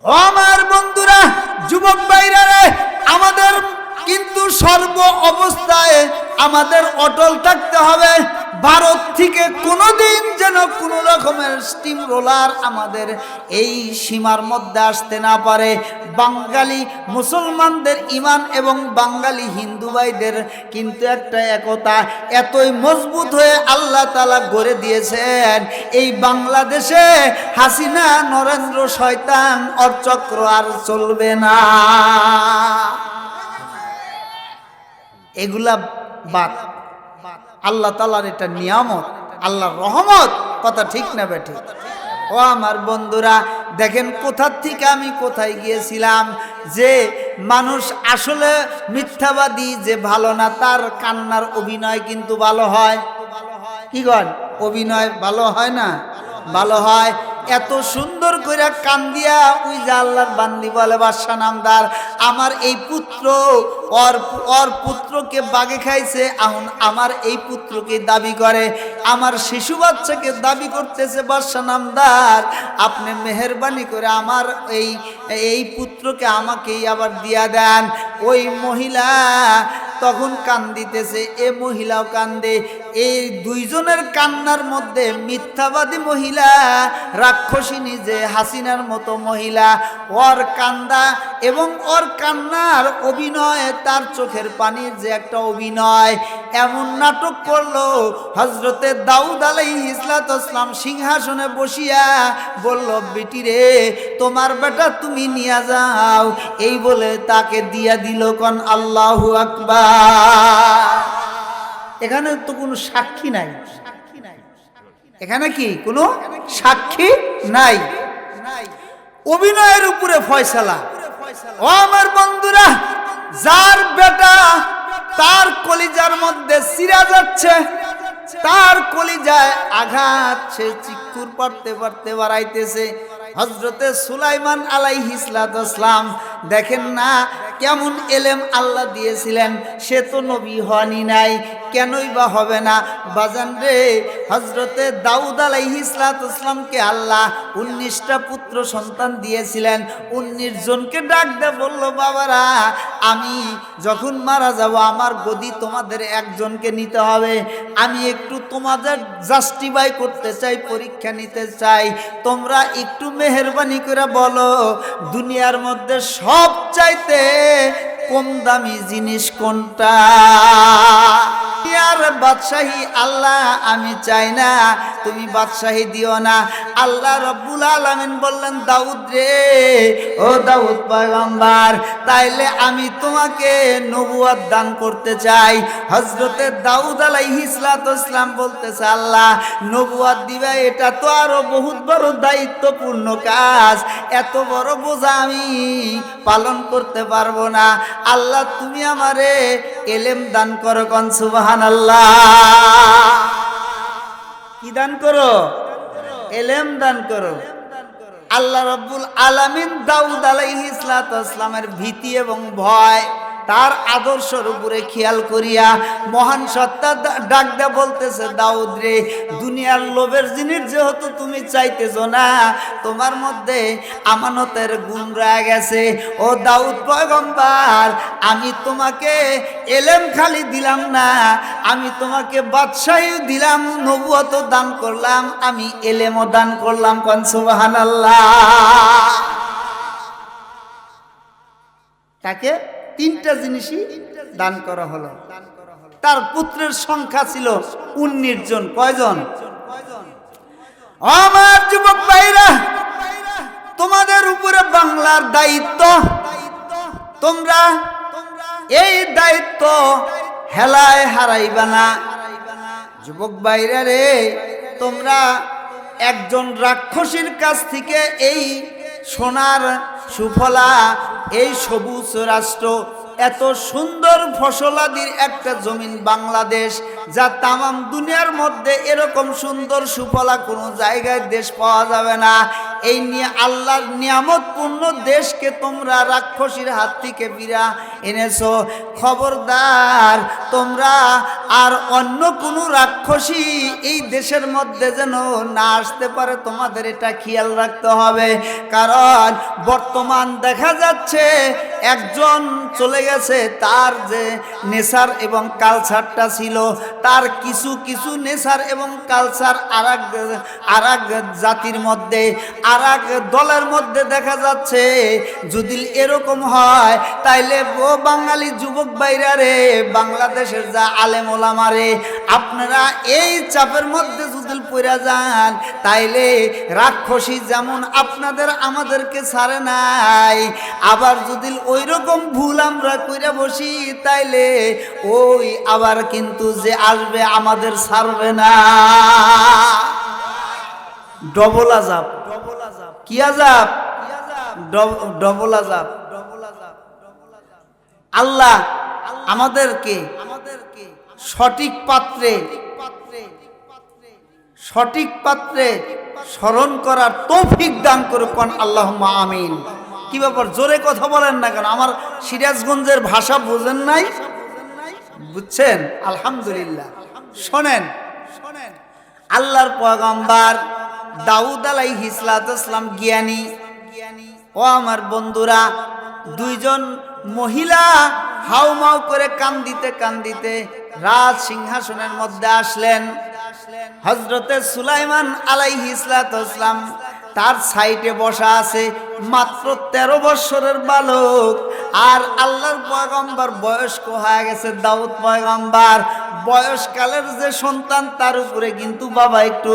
ও আমার বন্ধুরা, যুবক ভাইরা রে, আমাদের কিন্তু সর্ব অবস্থায় আমাদের অটল থাকতে হবে। ভারত থেকে কোনোদিন যেন কোনো রকমের স্টিম রোলার আমাদের এই সীমার মধ্যে আসতে না পারে। বাঙালি মুসলমানদের ইমান এবং বাঙালি হিন্দু ভাইদের কিন্তু একটা একতা এতই মজবুত হয়ে আল্লাহ তাআলা গড়ে দিয়েছেন, এই বাংলাদেশে হাসিনা নরেন্দ্র শয়তান ওর চক্র আর চলবে না। এগুলা বাদ, আল্লাহ তাআলার এটা নিয়ামত, আল্লাহর রহমত। কথা ঠিক না বেঠিক? ও আমার বন্ধুরা, দেখেন কোথা থেকে আমি কোথায় গিয়েছিলাম। যে মানুষ আসলে মিথ্যাবাদী যে ভালো না, তার কান্নার অভিনয় কিন্তু ভালো হয়। কি কন? অভিনয় ভালো হয় না? ভালো হয়। এত সুন্দর করে কান দিয়া ওই যে আল্লাহর বান্দি বলে বাদশা নামদার, আমার এই পুত্র ওর পুত্রকে বাগে খাইছে, এখন আমার এই পুত্রকে দাবি করে, আমার শিশু বাচ্চাকে দাবি করতেছে বাদশা নামদার, আপনি মেহেরবানি করে আমার এই পুত্রকে আমাকেই আবার দিয়া দেন। ওই মহিলা তখন কান্দিতেছে, এ মহিলাও কান্দে। এই দুইজনের কান্নার মধ্যে মিথ্যাবাদী মহিলা, রাক্ষসিনী যে হাসিনার মতো মহিলা, ওর কান্দা এবং ওর কান্নার অভিনয়, তার চোখের পানির যে একটা অভিনয়, এমন নাটক করলো। হযরতে দাউদ আলাইহিস সালাম সিংহাসনে বসিয়া বলল, বেটি রে, তোমার বেটা তুমি নিয়ে যাও, এই বলে তাকে দিয়া দিল। কোন আল্লাহু আকবার। এখানে তো কোনো সাক্ষী নাই, এখানে কি কোনো সাক্ষী নাই, অভিনয়ের উপরে ফয়সালা। ও আমার বন্ধুরা, যার বেটা তার কলিজার মধ্যে চিরা যাচ্ছে, তার কলিজায় আঘাত, সে চিকুর পড়তে পড়তে বাড়াইতেছে। হযরতে সুলাইমান আলাইহিস সালাম দেখেন না কেমন এলেম আল্লাহ দিয়েছিলেন, সে তো নবী হয়নি নাই, কেনই বা হবে না বাজান রে। হযরতে দাউদ আলাইহিস সালামকে আল্লাহ 19টা পুত্র সন্তান দিয়েছিলেন। 19 জনকে ডাক দিয়ে বলল, বাবারা, আমি যখন মারা যাব আমার গদি তোমাদের একজনকে নিতে হবে। আমি একটু তোমাদের জাস্টিফাই করতে চাই, পরীক্ষা নিতে চাই। তোমরা একটু মেহেরবানি করে বলো, দুনিয়ার মধ্যে সবচাইতে কম দামি জিনিস কোনটা? আর বাদশাহী আল্লাহ আমি চাই না, তুমি বাদশাহী দিও না। আল্লাহ রব্বুল আলামিন বললেন, দাউদ রে, ও দাউদ পয়গম্বর, তাইলে আমি তোমাকে নবুয়ত দান করতে চাই। হযরতে দাউদ আলাইহিস সালাম বলতেছে, আল্লাহ নবুয়ত দিবা, এটা তো আরো বহুত বড় দায়িত্বপূর্ণ কাজ, এত বড় বোঝা আমি পালন করতে পারবো না। আল্লাহ তুমি আমারে এলেম দান করো। কোন সুবহানাল্লাহ। কি দান করো? এলেম দান করো। আল্লাহ রাব্বুল আলামিন দাউদ আলাইহিস সালামের ভীতি এবং ভয়, তার আদর্শের উপরে খেয়াল করিয়া মহান সত্তা ডাক দেয়া বলতেছে, দাউদ রে, দুনিয়ার লোভের জিনিস যেহেতু তুমি চাইতেছো না, তোমার মধ্যে আমানতের গুণ রয়ে গেছে। ও দাউদ পয়গম্বর, আমি তোমাকে এলেম খালি দিলাম না, আমি তোমাকে বাদশাহী দিলাম, নবুয়ত দান করলাম, আমি এলেমও দান করলাম। কোন সুবহানাল্লাহ। তাকে 3টা জিনিসই দান করা হলো। তার পুত্রের সংখ্যা ছিল 19 জন। কয়জন? আমার যুবক ভাইরা, তোমাদের উপরে বাংলার দায়িত্ব, তোমরা এই দায়িত্ব হেলায় হারাইবা না। যুবক ভাইরা রে, তোমরা একজন রাক্ষসীর কাছ থেকে এই সোনার সুফলা, এই সবুজ রাষ্ট্র, এত সুন্দর ফসলাদির একটা জমিন বাংলাদেশ, যা তামাম দুনিয়ার মধ্যে এরকম সুন্দর সুফলা কোনো জায়গায় দেশ পাওয়া যাবে না। এই নিয়ে আল্লাহর নিয়ামতপূর্ণ দেশকে তোমরা রাক্ষসীর হাত থেকে ফিরা এনেছো। খবরদার তোমরা আর অন্য কোনো রাক্ষসী এই দেশের মধ্যে যেন না আসতে পারে, তোমাদের এটা খেয়াল রাখতে হবে। কারণ বর্তমান দেখা যাচ্ছে একজন চলে গেছে, তার যে নেশার এবং কালচারটা ছিল, তার কিছু কিছু নেশার এবং কালচার আর এক জাতির মধ্যে, আর এক দলের মধ্যে দেখা যাচ্ছে। যদি এরকম হয় তাইলে ও বাঙালি যুবক ভাইরা রে, বাংলাদেশের যা আলেম ওলামা রে, আপনারা এই চাপের মধ্যে যদি পড়ে যান তাইলে রাক্ষসী যেমন আপনাদের আমাদেরকে ছাড়ে নাই, আবার যদি ওই রকম ভুল আমরা কইরা বসি তাইলে ওই আবার কিন্তু যে আসবে আমাদের ছাড়বে না। ডবল আযাব, কি আযাব? ডবল আযাব। আল্লাহ আমাদেরকে সঠিক পাত্রে স্মরণ করার তৌফিক দান করুক, আল্লাহুম্মা আমিন। কি ব্যাপার, জোরে কথা বলেন না কেন? আমার সিরাজগঞ্জের ভাষা বুঝেন নাই? বুঝছেন? আলহামদুলিল্লাহ। শোনেন, আল্লাহর পয়গম্বর দাউদ আলাইহিস সালাম জ্ঞানী। ও আমার বন্ধুরা, দুইজন মহিলা হাউমাউ করে কান্দিতে রাজ সিংহাসনের মধ্যে আসলেন। হযরতে সুলাইমান আলাইহিস সালাম তার সাইডে বসা আছে, মাত্র 13 বছরের বালক। আর আল্লাহর পয়গম্বর বয়স্ক হয়ে গেছে, দাউদ পয়গম্বর বয়সকালের যে সন্তান, তার উপরে কিন্তু বাবা একটু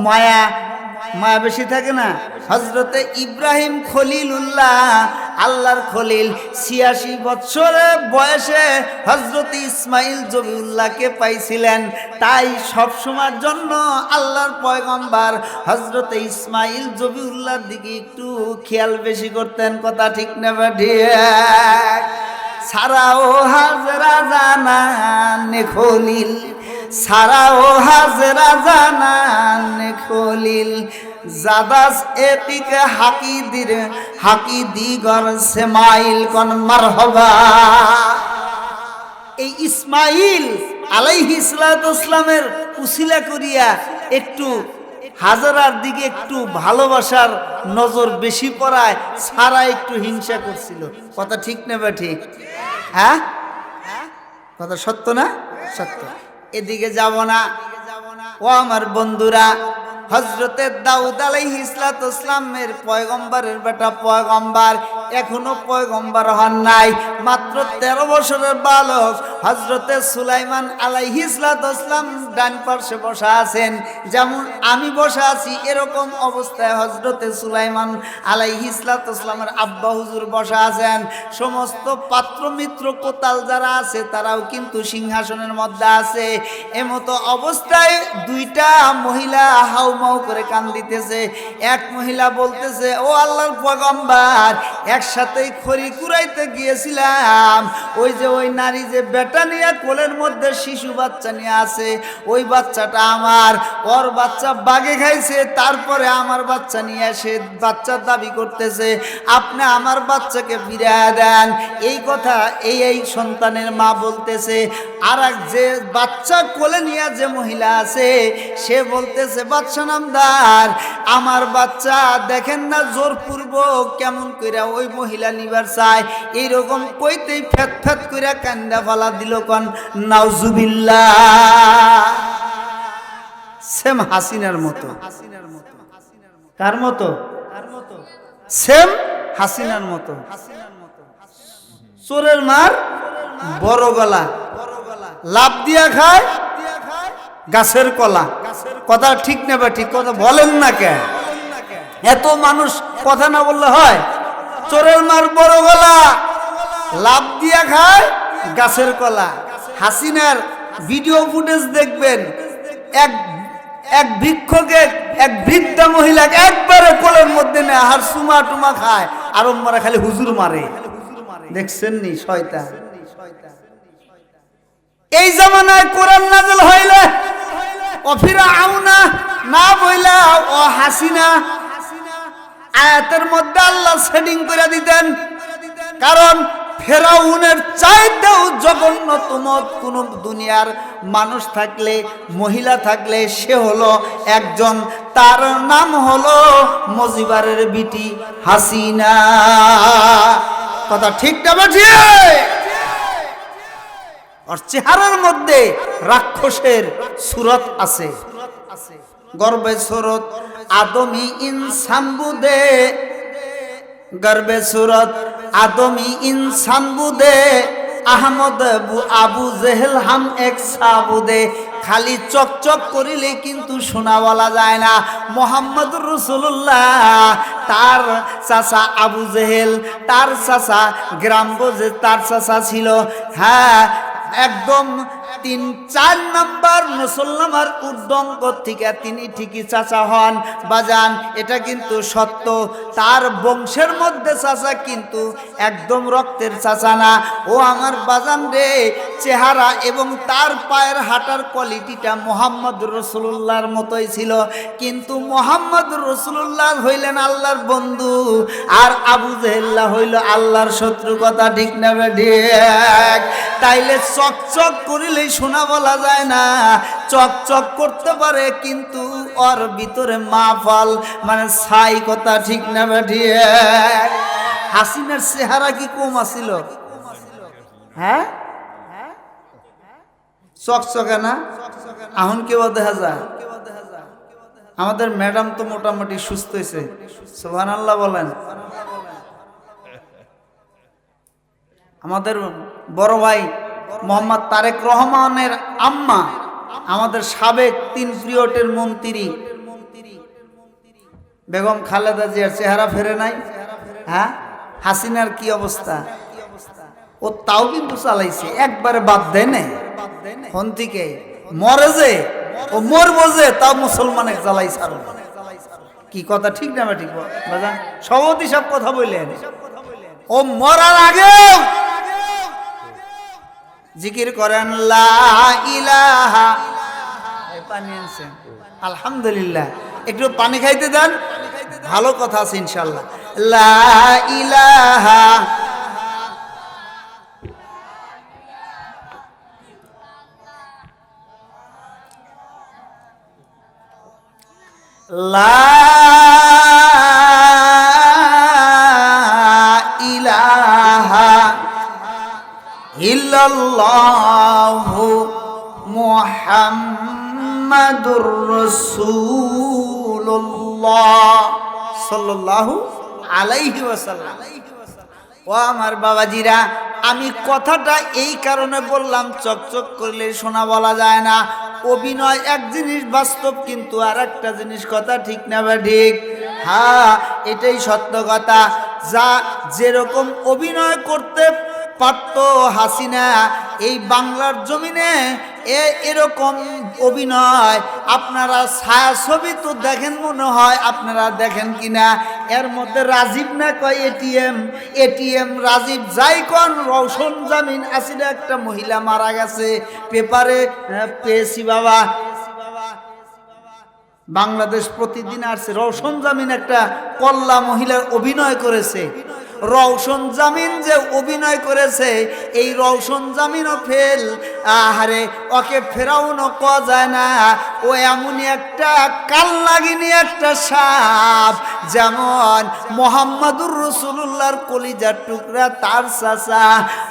মায়া বেশি থাকে না। হযরতে ইব্রাহিম খলিলুল্লাহ, আল্লাহর খলিল, 86 বছরের বয়সে হযরতে ইসমাইল জবিউল্লাহকে পাইছিলেন। তাই সব সময়ের জন্য আল্লাহর পয়গম্বর হযরতে ইসমাইল জবিউল্লাহর দিকে একটু খেয়াল বেশি করতেন। কথা ঠিক না ঠিক? সারাও হাজরা জানানে খলিল, সারাও হাজরা জানানে খলিল, জাদাস এতিকে হাকিদিগর সেমাইল কোন মারহাবা। এই ইসমাইল আলাইহিস সালামের উসিলা করিয়া একটু হাজারার দিকে একটু ভালোবাসার নজর বেশি পড়ায় সারা একটু হিংসা করছিল। কথা ঠিক না বা ঠিক? হ্যাঁ, কথা সত্য না? সত্য। এদিকে যাব না। ও আমার বন্ধুরা, হযরতে দাউদ আলাইহিস সালামের পয়গম্বরের বেটা পয়গম্বর এখনো পয়গম্বর হন নাই, মাত্র 13 বছরের বালক। হযরতে সুলাইমান আলাইহিস সালাম ডান পাশে বসা আছেন, যেমন আমি বসা আছি এরকম অবস্থায় হযরতে সুলাইমান আলাইহিস সালামের আব্বা হুজুর বসা আছেন। সমস্ত পাত্র মিত্র কোতাল যারা আছে তারাও কিন্তু সিংহাসনের মধ্যে আছে। এমতো অবস্থায় দুইটা মহিলা হাউমাউ করে কান্দিতেছে। এক মহিলা বলতেছে, ও আল্লাহর পয়গম্বর, একসাথেই খড়ি কুড়াইতে গিয়েছিলাম, ওই যে ওই নারী যে বেটা নিয়ে কোলের মধ্যে শিশু বাচ্চা নিয়ে আছে, ওই বাচ্চাটা আমার, ওর বাচ্চা বাগে খাইছে, তারপরে আমার বাচ্চা নিয়ে এসে বাচ্চার দাবি করতেছে, আপনি আমার বাচ্চাকে ফিরিয়ে দেন। এই কথা এই সন্তানের মা বলতেছে। আর এক যে বাচ্চা কোলে নিয়ে যে মহিলা আছে সে বলতেছে, বাচ্চা নামদার, আমার বাচ্চা দেখেন না জোরপূর্বক কেমন কইরা ওই মহিলা নিবার চায়। এইরকম কইতেই ফ্যাত ফ্যাত কইরা কান্দা ফালা দিল। কোন নাউজুবিল্লাহ। সেম হাসিনার মতো। কার মতো? সেম হাসিনার মতো। চোরের মার বড় গলা, লাভ দিয়া খায় গাছের কলা। কথা ঠিক না বা ঠিক? কথা বলেন না কেন? এত মানুষ কথা না বললে হয়? চোরের মার বড় গলা, লাভ দিয়া খায় গাছের কলা। হাসিনার ভিডিও ফুটেজ দেখবেন, এক ভিক্ষকে এক বৃদ্ধা মহিলাকে একবারে কোলের মধ্যে নেয়, আর সুমা টুমা খায়, আর মারা খালি হুজুর মারে। দেখছেন নি শয়তান? এই জামানায় কোরআন নাযিল হইলে অফিরা আউনা না বইলা ও হাসিনা, আয়াতের মধ্যে আল্লাহ সেটিং করে দিতেন, কারণ ফেরাউনের চাইতেও জঘন্যতম কোন দুনিয়ার মানুষ থাকলে, মহিলা থাকলে সে হলো একজন, তার নাম হলো মজিবারের বিটি হাসিনা। কথা ঠিক না বেঠিক? আর চেহারার মধ্যে রাক্ষসের সুরত আছে, গর্বে সুরত আদমি ইনসান বুদে, গর্বে সুরত আদমি ইনসান বুদে, আহমদ আবু জেহেল হাম এক সাবুদে। খালি চকচক করিলে কিন্তু শোনা বলা যায় না। মোহাম্মদ রাসূলুল্লাহ তার চাচা আবু জেহেল, তার চাচা গ্রাম বোঝে, তার চাচা ছিল হ্যাঁ একদম 3-4 নম্বর মুসলমানের উর্দঙ্গ থেকে তিনি ঠিকই চাচা হন বাজান, এটা কিন্তু সত্য। তার বংশের মধ্যে চাচা কিন্তু একদম রক্তের চাচা না। ও আমার বাজান রে, চেহারা এবং তার পায়ের হাঁটার কোয়ালিটিটা মুহাম্মদ রাসূলুল্লাহর মতোই ছিল, কিন্তু মুহাম্মদ রাসূলুল্লাহ হইলেন আল্লাহর বন্ধু, আর আবু জেহেল হইল আল্লাহর শত্রু। কথা ঠিক না বেঠিক? তাইলে চকচক করিলেই শোনা বলা যায় না, চকচক করতে পারে কিন্তু ওর ভিতরে মাফল মানে ছাই। কথা ঠিক না বেঠিক? হাসিনার চেহারা কি কম আছিল? হ্যাঁ চকচকে না? এখন কেউ দেখা যায়? আমাদের ম্যাডাম তো মোটামুটি সুস্থ হয়েছে, সুবহানাল্লাহ বলেন। আমাদের বড় ভাই মোহাম্মদ তারেক রহমানের আম্মা, আমাদের সাবেক 3 পিরিয়ডের মন্ত্রী বেগম খালেদা জিয়ার চেহারা ফেরে নাই। হ্যাঁ হাসিনার কি অবস্থা? ও তাও কিন্তু চালাইছে, একবারে বাদ দেয় নাই। হন থেকে মরে যে ও মরবো যে, তাও মুসলমানের জ্বালাই ছাড়ো। কি কথা ঠিক না ঠিক বাজান? সভাপতি সব কথা বললেন, ও মরার আগে জিকির করেন লা ইলাহা। পানি আনছেন? আলহামদুলিল্লাহ। একটু পানি খাইতে দেন, ভালো কথা আছে ইনশাআল্লাহ। লা ইলাহা লা ইলাহা ইল্লাল্লাহু মুহাম্মাদুর রাসূলুল্লাহ সাল্লাল্লাহু আলাইহি ওয়াসাল্লাম। ও আমার বাবাজিরা, আমি কথাটা এই কারণে বললাম, চকচক করলে শোনা বলা যায় না। অভিনয় এক জিনিস, বাস্তব কিন্তু আর একটা জিনিস। কথা ঠিক না বা ঠিক? হ্যাঁ এটাই সত্য কথা। যা যেরকম অভিনয় করতে পারত হাসিনা এই বাংলার জমিনে, এরকম অভিনয় আপনারা ছায়াছবি তো দেখেন মনে হয়, আপনারা দেখেন কিনা? এর মধ্যে রাজীব না কয় এটিএম রাজীব যাই কোন রওশন জামিন আসলে একটা মহিলা মারা গেছে, পেপারে পেয়েছি বাবা। বাংলাদেশ প্রতিদিন আসছে, রওশন জামিন একটা কল্লা মহিলার অভিনয় করেছে। রওশন জামিন যে অভিনয় করেছে, এই রওশন জামিনও ফেল। আহারে, ওকে ফেরাউনও কওয়া যায় না। ও এমনই একটা কালনাগিনী একটা সাপ, যেমন মোহাম্মদুর রাসূলুল্লাহর কলিজার টুকরা তার চাচা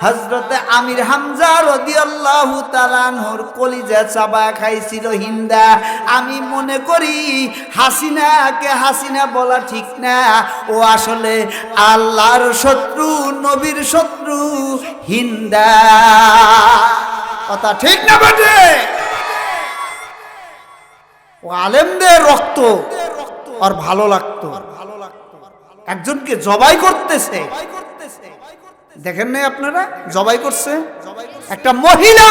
হযরতে আমির হামজা রাদিয়াল্লাহু তাআলা আনহুর কলিজা চাবায় খাইছিল হিন্দা। আমি মনে করি হাসিনাকে হাসিনা বলা ঠিক না, ও আসলে আল্লাহর শত্রু, নবীর শত্রু হিন্দা। কথা ঠিক না বেটে? ও আলেমদের রক্ত আর ভালো লাগতো। একজনকে জবাই করতেছে, দেখেন নাই আপনারা? জবাই করছে একটা মহিলা,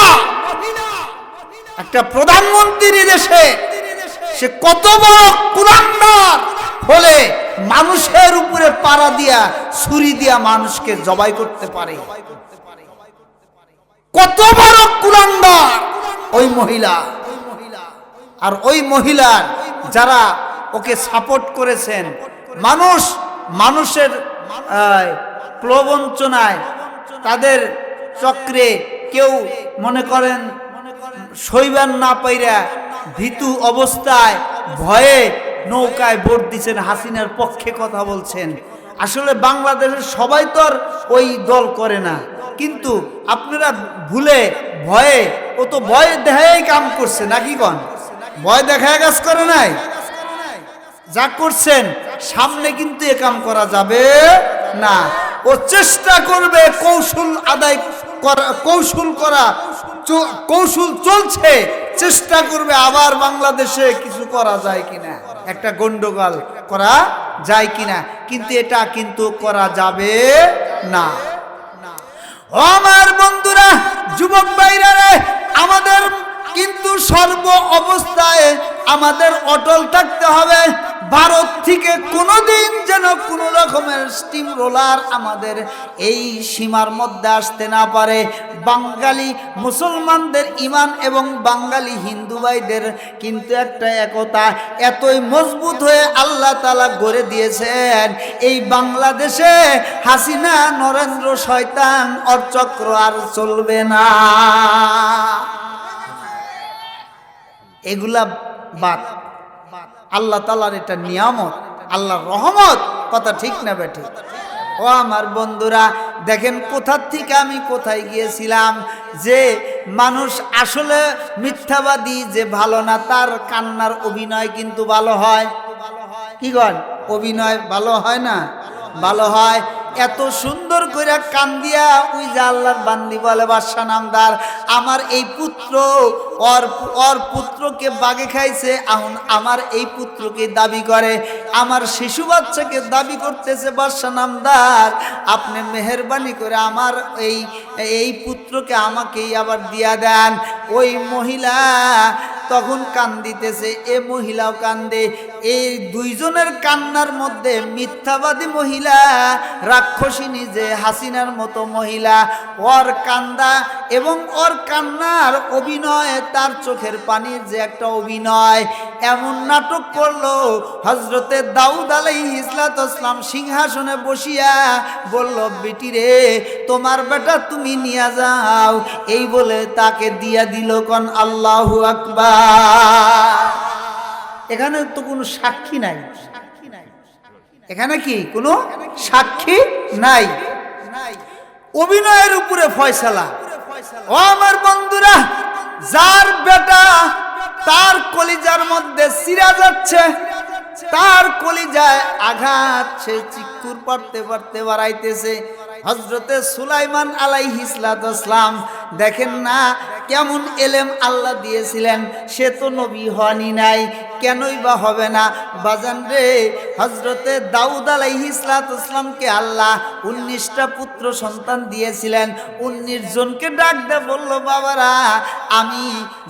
একটা প্রধানমন্ত্রী দেশে। সে কত বড় কুলাঙ্গার হলে মানুষের উপরে পাড়া দিয়া, ছুরি দিয়া মানুষকে জবাই করতে পারে? কত বড় কুলাঙ্গার ওই মহিলা। আর ওই মহিলার যারা ওকে সাপোর্ট করেছেন, মানুষের প্রবঞ্চনায় তাদের চক্রে কেউ মনে করেন সইবার না পাইরা ভীতু অবস্থায় ভয়ে নৌকায় ভোট দিচ্ছেন, হাসিনার পক্ষে কথা বলছেন। আসলে বাংলাদেশের সবাই তো আর ওই দল করে না, কিন্তু আপনারা ভুলে ভয়ে, ও তো ভয় দেখাই কাম করছে নাকি কন? ভয় দেখায় কাজ করে নাই, যা করছেন সামনে কিন্তু এ কাম করা যাবে না। ও চেষ্টা করবে কৌশল আদায় করা, কৌশল চলছে, চেষ্টা করবে আবার বাংলাদেশে কিছু করা যায় কিনা, একটা গন্ডগোল করা যায় কিনা, কিন্তু এটা কিন্তু করা যাবে না। ও আমার বন্ধুরা, যুবক ভাইরা রে, আমাদের কিন্তু সর্ব অবস্থায় আমাদের অটল থাকতে হবে। ভারত থেকে কোনোদিন যেন কোনো রকমের স্টিম রোলার আমাদের এই সীমার মধ্যে আসতে না পারে। বাঙালি মুসলমানদের ইমান এবং বাঙালি হিন্দু ভাইদের কিন্তু একটা একতা এতই মজবুত হয়ে আল্লাহ তাআলা গড়ে দিয়েছেন, এই বাংলাদেশে হাসিনা নরেন্দ্র শয়তান ওর চক্র আর চলবে না। এগুলা বাদ, আল্লাহ তাআলার এটা নিয়ামত, আল্লাহর রহমত, কথা ঠিক না বেঠিক? ও আমার বন্ধুরা, দেখেন কোথার থেকে আমি কোথায় গিয়েছিলাম, যে মানুষ আসলে মিথ্যাবাদী যে ভালো না, তার কান্নার অভিনয় কিন্তু ভালো হয়। কি কন? অভিনয় ভালো হয় না? ভালো হয়। এত সুন্দর করে কান দিয়া ওই যে আল্লাহর বান্দি বলে বাদশা নামদার, আমার এই পুত্র ওর পুত্রকে বাগে খাইছে, আমার এই পুত্রকে দাবি করে, আমার শিশু বাচ্চাকে দাবি করতেছে বাদশা নামদার, আপনি মেহেরবানি করে আমার এই পুত্রকে আমাকেই আবার দিয়া দেন। ওই মহিলা তখন কান্দিতেছে, এ মহিলাও কান্দে। এই দুইজনের কান্নার মধ্যে মিথ্যাবাদী মহিলা, রাক্ষসিনী যে হাসিনার মতো মহিলা, ওর কান্দা এবং ওর কান্নার অভিনয়, তার চোখের পানির যে একটা অভিনয়, এমন নাটক করলো। হযরতে দাউদ আলাইহিস সালাম সিংহাসনে বসিয়া বলল, বেটি রে, তোমার বেটা তুমি নিয়ে যাও, এই বলে তাকে দিয়া দিল। কোন আল্লাহু আকবার। এখানে তো কোনো সাক্ষী নাই, এখানে কি কোনো সাক্ষী নাই, অভিনয়ের উপরে ফয়সালা। ও আমার বন্ধুরা, যার বেটা তার কলিজার মধ্যে চিরা যাচ্ছে, তার কলিজায় আঘাত, সে চিৎকার পারতে পারতে বাড়াইতেছে। হযরতে সুলাইমান আলাইহিস সালাম দেখেন না কেমন এলেম আল্লাহ দিয়েছিলেন, সে তো নবী হয়নি নাই, কেনই বা হবে না বাজান রে। হযরতে দাউদ আলাইহিস সালামকে আল্লাহ 19টা পুত্র সন্তান দিয়েছিলেন। 19 জনকে ডাক দিয়ে বলল, বাবারা, আমি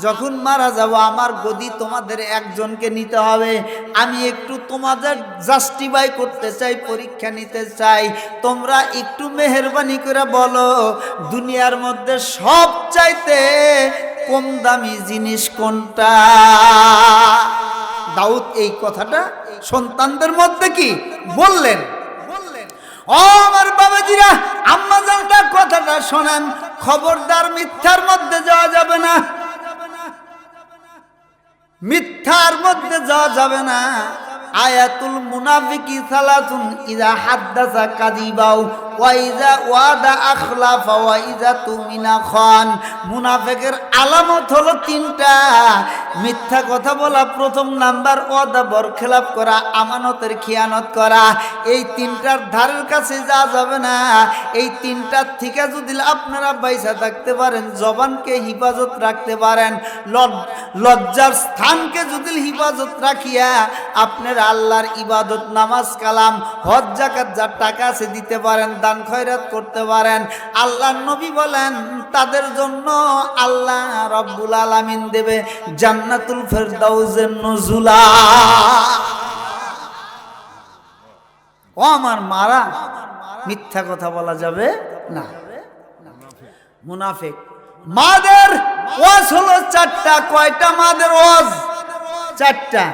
যখন মারা যাব আমার গদি তোমাদের একজনকে নিতে হবে, আমি একটু তোমাদের জাস্টিফাই করতে চাই, পরীক্ষা নিতে চাই, তোমরা একটু মেহেরবানি করে বলো দুনিয়ার মধ্যে সব চাইতে কম দামি জিনিস কোনটা? দাউদ এই কথাটা সন্তানদের মধ্যে কি বললেন? ও আমার বাবাজিরা, আম্মা জানটা কথাটা শোনেন, খবরদার মিথ্যার মধ্যে যাওয়া যাবে না, মিথ্যার মধ্যে যাওয়া যাবে না। আয়াতুল মুনাফিকি সালাতুন, ইযা হাদ্দাসা কাযিবাও ওয়া ইযা ওয়াদা আখলাফা ওয়া ইযা তুমিনা খান। মুনাফিকের আলামত হলো 3টা। মিথ্যা কথা বলা প্রথম নাম্বার, ওয়াদা বরখেলাপ করা, আমানতের খিয়ানত করা। এই 3টার ধারের কাছে যাওয়া যাবে না। এই 3টার থেকে যদি আপনারা বাইসা থাকতে পারেন, জবানকে হিফাজত রাখতে পারেন, লজ্জার স্থানকে যদি হিফাজত রাখিয়া আপনার আল্লাহর ইবাদত, নামাজ, কালাম, হজ, যাকাত, যার টাকা আছে দিতে পারেন, দান খয়রাত করতে পারেন, আল্লাহর নবী বলেন তাদের জন্য আল্লাহ রব্বুল আলামিন দেবে জান্নাতুল ফেরদাউসের নুজুলা। ও আমার মারা, মিথ্যা কথা বলা যাবে না। মুনাফিক মাদের ওয়াজ হলো 4টা। কয়টা মাদের ওয়াজ? 4টা।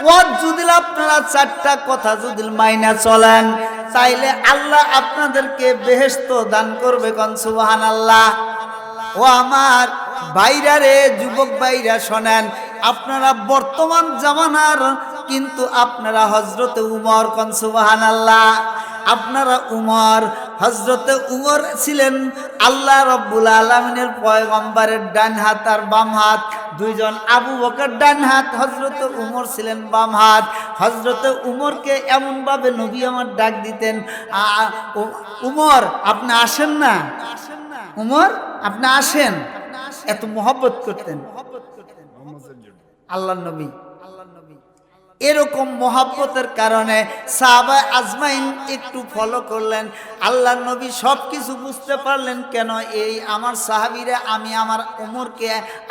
ওয়াজ যদি আপনারা 4টা কথা যদি মাইনা চলেন তাইলে আল্লাহ আপনাদেরকে বেহেশত দান করবে। কোন সুবহানাল্লাহ। ও আমার ভাইরা রে, যুবক ভাইরা শোনেন, আপনারা বর্তমান জামানার কিন্তু আপনারা হযরতে উমর, কোন সুবহানাল্লাহ। আপনারা উমর, হযরতে উমর ছিলেন আল্লাহ রাব্বুল আলামিনের পয়গম্বরের ডান হাত আর বাম হাত দুইজন। আবু বকর ডান হাত, হযরতে উমর ছিলেন বাম হাত। হযরতে উমরকে এমন ভাবে নবী আমার ডাক দিতেন, উমর আপনি আসেন না, উমর আপনি আসেন, এত মহব্বত করতেন আল্লাহর নবী। এরকম মহব্বতের কারণে সাহাবা আজমাইন একটু ফলো করলেন। আল্লাহর নবী সব কিছু বুঝতে পারলেন, কেন এই আমার সাহাবীরা আমি আমার উমরকে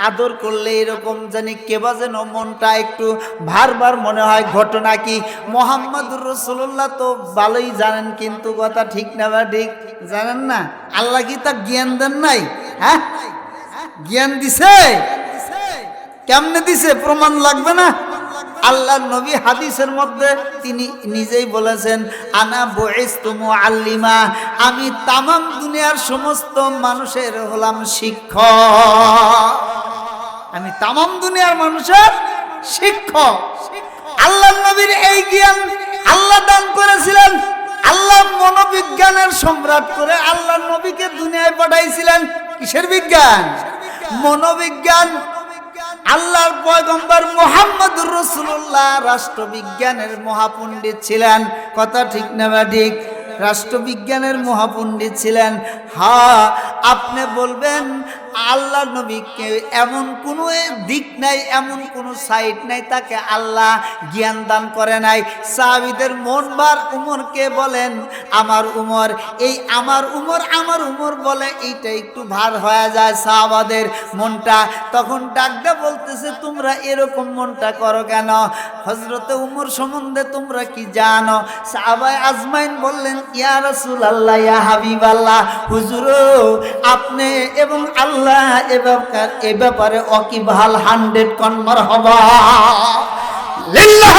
আদর করলে এরকম জানি কেবা যেন মনটা একটু ভার মনে হয়। ঘটনা কি? মুহাম্মদুর রাসূলুল্লাহ তো ভালোই জানেন, কিন্তু কথা ঠিক না বা ঠিক জানেন না? আল্লাহ কি তা জ্ঞান দেন নাই? হ্যাঁ, জ্ঞান দিছে। কেমনে দিছে প্রমাণ লাগবে না? আল্লাহর নবী হাদিসের মধ্যে তিনি নিজেই বলেছেন, আনা বুইস্তু মুআল্লিমা, আমি তামাম দুনিয়ার সমস্ত মানুষের হলাম শিক্ষক। আমি তামাম দুনিয়ার মানুষের শিক্ষক। আল্লাহর নবীর এই জ্ঞান আল্লাহ দান করেছিলেন। আল্লাহ মনোবিজ্ঞানের সম্রাট করে আল্লাহর নবীকে দুনিয়ায় পাঠাইছিলেন। কিসের বিজ্ঞান? মনোবিজ্ঞান। আল্লাহর পয়গম্বর মুহাম্মদুর রাসূলুল্লাহ রাষ্ট্রবিজ্ঞানের মহাপণ্ডিত ছিলেন। কথা ঠিক না বা ঠিক? রাষ্ট্রবিজ্ঞানের মহাপণ্ডিত ছিলেন। হ্যাঁ, আপনি বলবেন আল্লাহর নবীকে এমন কোনো দিক নাই, এমন কোনো সাইড নাই তাকে আল্লাহ জ্ঞান দান করে নাই। সাহাবীদের মনবার উমরকে বলেন আমার উমর, এই আমার উমর বলে এইটা একটু ভার হয়ে যায় সাহাবাদের মনটা। তখন ডাকদা বলতেছে, তোমরা এরকম মনটা করো কেন? হযরতে উমর সম্বন্ধে তোমরা কি জানো? সাহাবায়ে আজমাইন বললেন, ইয়া রাসূলুল্লাহ, ইয়া হাবিবাল্লাহ, হুজুর আপনি এবং আল্লাহ এ ব্যাপারে ওয়াকিবহাল 100 কোন মারহাবা লিল্লাহ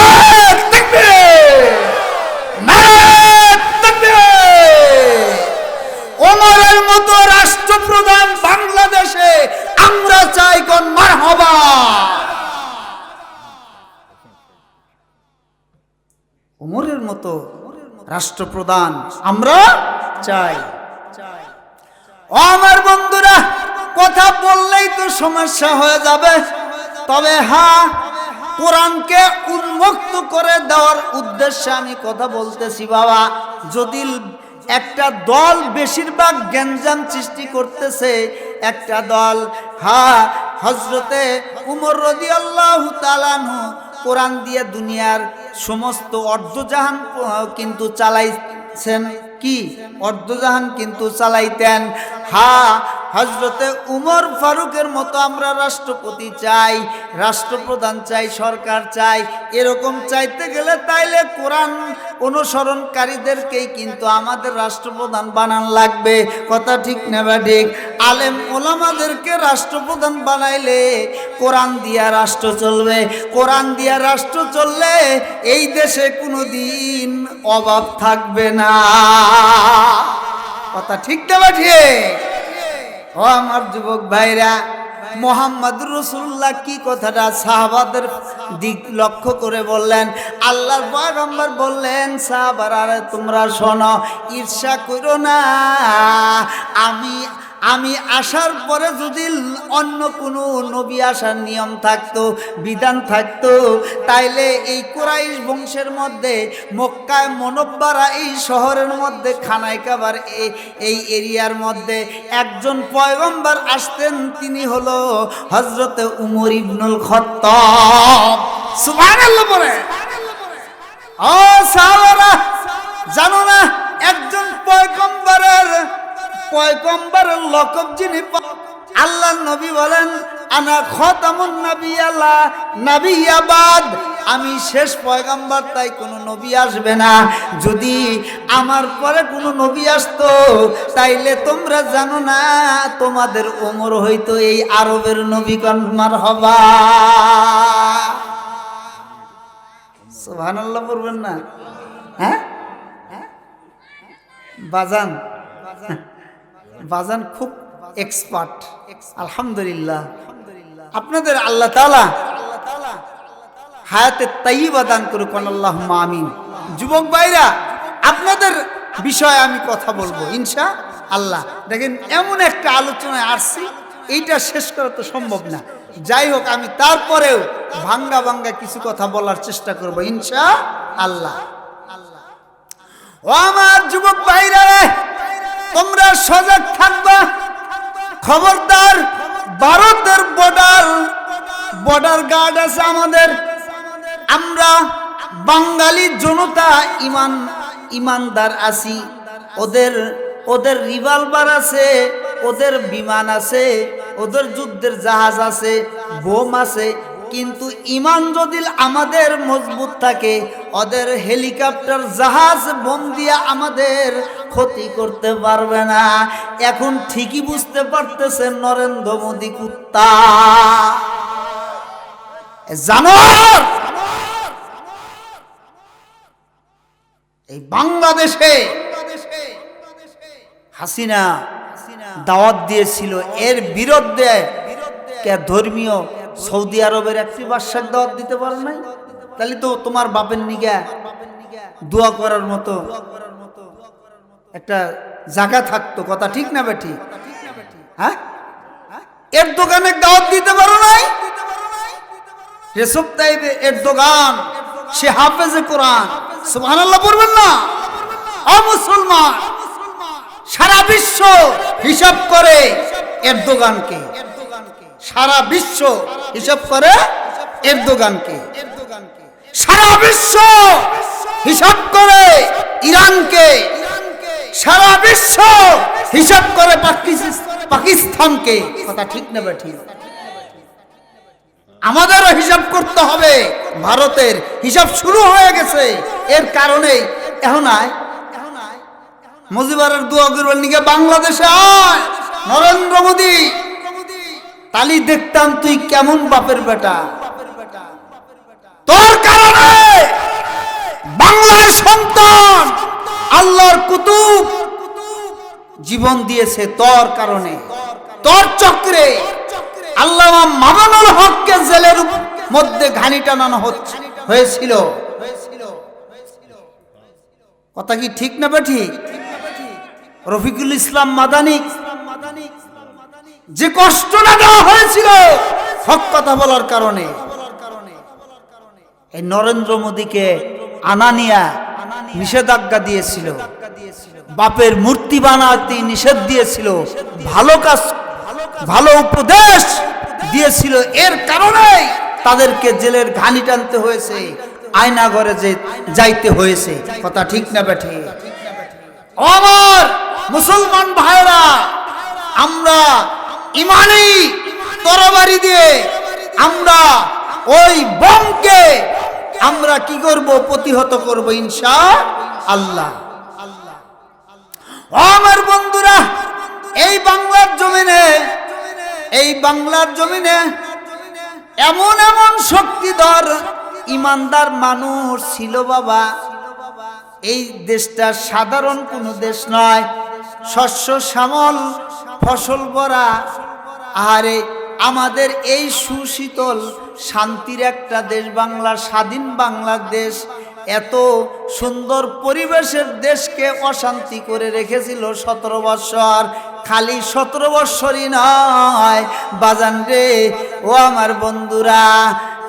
তাকবীর, নারায়ে তাকবীর। ওমরের মতো রাষ্ট্রপ্রধান বাংলাদেশে আমরা চাই, কোন মারহাবা। ওমরের মতো রাষ্ট্রপ্রধান আমরা চাই। ও আমার বন্ধুরা, কথা বললেই তো সমস্যা হয়ে যাবে। তবে হ্যাঁ, কোরআনকে উন্মুক্ত করে দেওয়ার উদ্দেশ্যে আমি কথা বলতেছি বাবা। যদি একটা দল বেশিরভাগ গ্যাঞ্জাম সৃষ্টি করতেছে, একটা দল, হ্যাঁ, হযরতে উমর রাদিয়াল্লাহু তাআলা আনহু কোরআন দিয়ে দুনিয়ার সমস্ত অর্ধজাহান কিন্তু চালাইছেন। কি অর্ধজাহান কিন্তু চালাইতেন। হ্যাঁ, হযরতে উমর ফারুকের মতো আমরা রাষ্ট্রপতি চাই, রাষ্ট্রপ্রধান চাই, সরকার চাই। এরকম চাইতে গেলে তাইলে কোরআন অনুসরণকারীদেরকেই কিন্তু আমাদের রাষ্ট্রপ্রধান বানান লাগবে। কথা ঠিক না বা ঠিক? আলেম ওলামাদেরকে রাষ্ট্রপ্রধান বানাইলে কোরআন দিয়া রাষ্ট্র চলবে। কোরআন দিয়া রাষ্ট্র চললে এই দেশে কোনোদিন অভাব থাকবে না। কথা ঠিক না বা ঠিক? ও আমার যুবক ভাইরা, মুহাম্মদুর রাসূলুল্লাহ কি কথাটা সাহাবাদের দিক লক্ষ্য করে বললেন। আল্লাহর পয়গম্বর বললেন, সাহাবারা তোমরা শোনো, ঈর্ষা করো না। আমি আসার পরে যদি অন্য কোনো নবী আসার নিয়ম থাকতো, বিধান থাকতো, তাইলে এই কুরাইশ বংশের মধ্যে মক্কায় মুনাওয়ারা এই শহরের মধ্যে খানায় কাবার এই এরিয়ার মধ্যে একজন পয়গম্বর আসতেন, তিনি হলো হযরতে উমর ইবনুল খাত্তাব। সুবহানাল্লাহ বলে। ও সাহাবারা জানো না, একজন পয়গম্বরের লকব যিনি, আল্লাহর নবী বলেন, আনা খাতামুন নাবিয়াল্লাহ নাবিয়াবাদ, আমি শেষ পয়গম্বর, তাই কোনো নবী আসবে না। যদি আমার পরে কোনো নবী আসতো তাইলে তোমরা জানো না তোমাদের ওমর হইতো এই আরবের নবী। কোন মারহাবা। সুবহানাল্লাহ পড়বেন না? হ্যাঁ বাজান, বাজান খুব এক্সপার্ট আলহামদুলিল্লাহ। আপনাদের আল্লাহ তাআলা হায়াতে তাইয়্যিবা দান করুক, আল্লাহুম্মা আমিন। যুবক ভাইরা, আপনাদের বিষয়ে আমি কথা বলবো ইনশাআল্লাহ। দেখেন এমন একটা আলোচনায় আসছি, এইটা শেষ করা তো সম্ভব না। যাই হোক, আমি তারপরেও ভাঙ্গা ভাঙ্গা কিছু কথা বলার চেষ্টা করব ইনশাআল্লাহ। ও আমার যুবক ভাইরা, তোমরা সজাগ থাকবা। খবরদার, ভারতের বর্ডার গার্ড আছে আমাদের। আমরা বাঙালি জনতা ইমানদার আছি। ওদের রিভলভার আছে, ওদের বিমান আছে, ওদের যুদ্ধের জাহাজ আছে, বোম আছে। কিন্তু ইমান যদি আমাদের মজবুত থাকে, ওদের হেলিকপ্টার জাহাজ বোম দিয়ে আমাদের ক্ষতি করতে পারবে না। এখন ঠিকই বুঝতে পারতেছে নরেন্দ্র মোদী কুত্তা জানোয়ার। এই বাংলাদেশে হাসিনা দাওয়াত দিয়েছিল, এর বিরুদ্ধে ধর্মীয় সৌদি আরবের একটি বাদশার দাওয়াত দিতে পারো নাই? তাহলে তো তোমার বাপের নিগা দোয়া করার মতো একটা জায়গা থাকতো। কথা ঠিক না বেঠি? হ্যাঁ, এর দোকানে দাওয়াত দিতে পারো নাই? রেসব তাইব এর দোকান, সে হাফেজে কোরআন, সুবহানাল্লাহ পড়বেন না? ও মুসলমান, সারা বিশ্ব হিসাব করে এরদোগানকে, সারা বিশ্ব হিসাব করে এরদোগানকে, সারা বিশ্ব হিসাব করে ইরানকে, সারা বিশ্ব হিসাব করে পাকিস্তানকে। কথা ঠিক না বেঠিক? আমাদেরও হিসাব করতে হবে। ভারতের হিসাব শুরু হয়ে গেছে। এর কারণে এখন মুজিবারের দোয়া করবেন নিকে বাংলাদেশে আয় নরেন্দ্র মোদী, তালি দেখতাম তুই কেমন বাপের বেটা। তোর কারণে বাংলার সন্তান আল্লাহর কুতুব জীবন দিয়েছে। তোর কারণে, তোর চক্রে আল্লামা মামুনুল হককে জেলের মধ্যে ঘানি টানানো হয়েছিল। কথা কি ঠিক না বেঠিক? রফিকুল ইসলাম মাদানী যে কষ্টটা দেওয়া হয়েছিল হক কথা বলার কারণে, এই নরেন্দ্র মোদীকে আনানিয়া নিষেধাজ্ঞা দিয়েছিল, বাপের মূর্তি বানাতে নিষেধ দিয়েছিল, ভালো কাজ ভালো উপদেশ দিয়েছিল। এর কারণে তাদেরকে জেলের ঘানি টানতে হয়েছে, আয়না ঘরে যাইতে হয়েছে। কথা ঠিক না বেঠি? আমার মুসলমান ভাইরা, আমরা ইমানি তরবারি দিয়ে আমরা ওই বোমকে আমরা কি করব? প্রতিহত করব ইনশাআল্লাহ। আমার বন্ধুরা, এই বাংলার জমিনে এমন এমন শক্তিধর ইমানদার মানুষ ছিল বাবা। এই দেশটা সাধারণ কোনো দেশ নয়, শস্য শ্যামল ফসল ভরা। আরে আমাদের এই সুশীতল শান্তির একটা দেশ বাংলা, স্বাধীন বাংলাদেশ, এত সুন্দর পরিবেশের দেশকে অশান্তি করে রেখেছিল 17 বৎসর। খালি 17 বৎসরই নয় বাজান রে, ও আমার বন্ধুরা,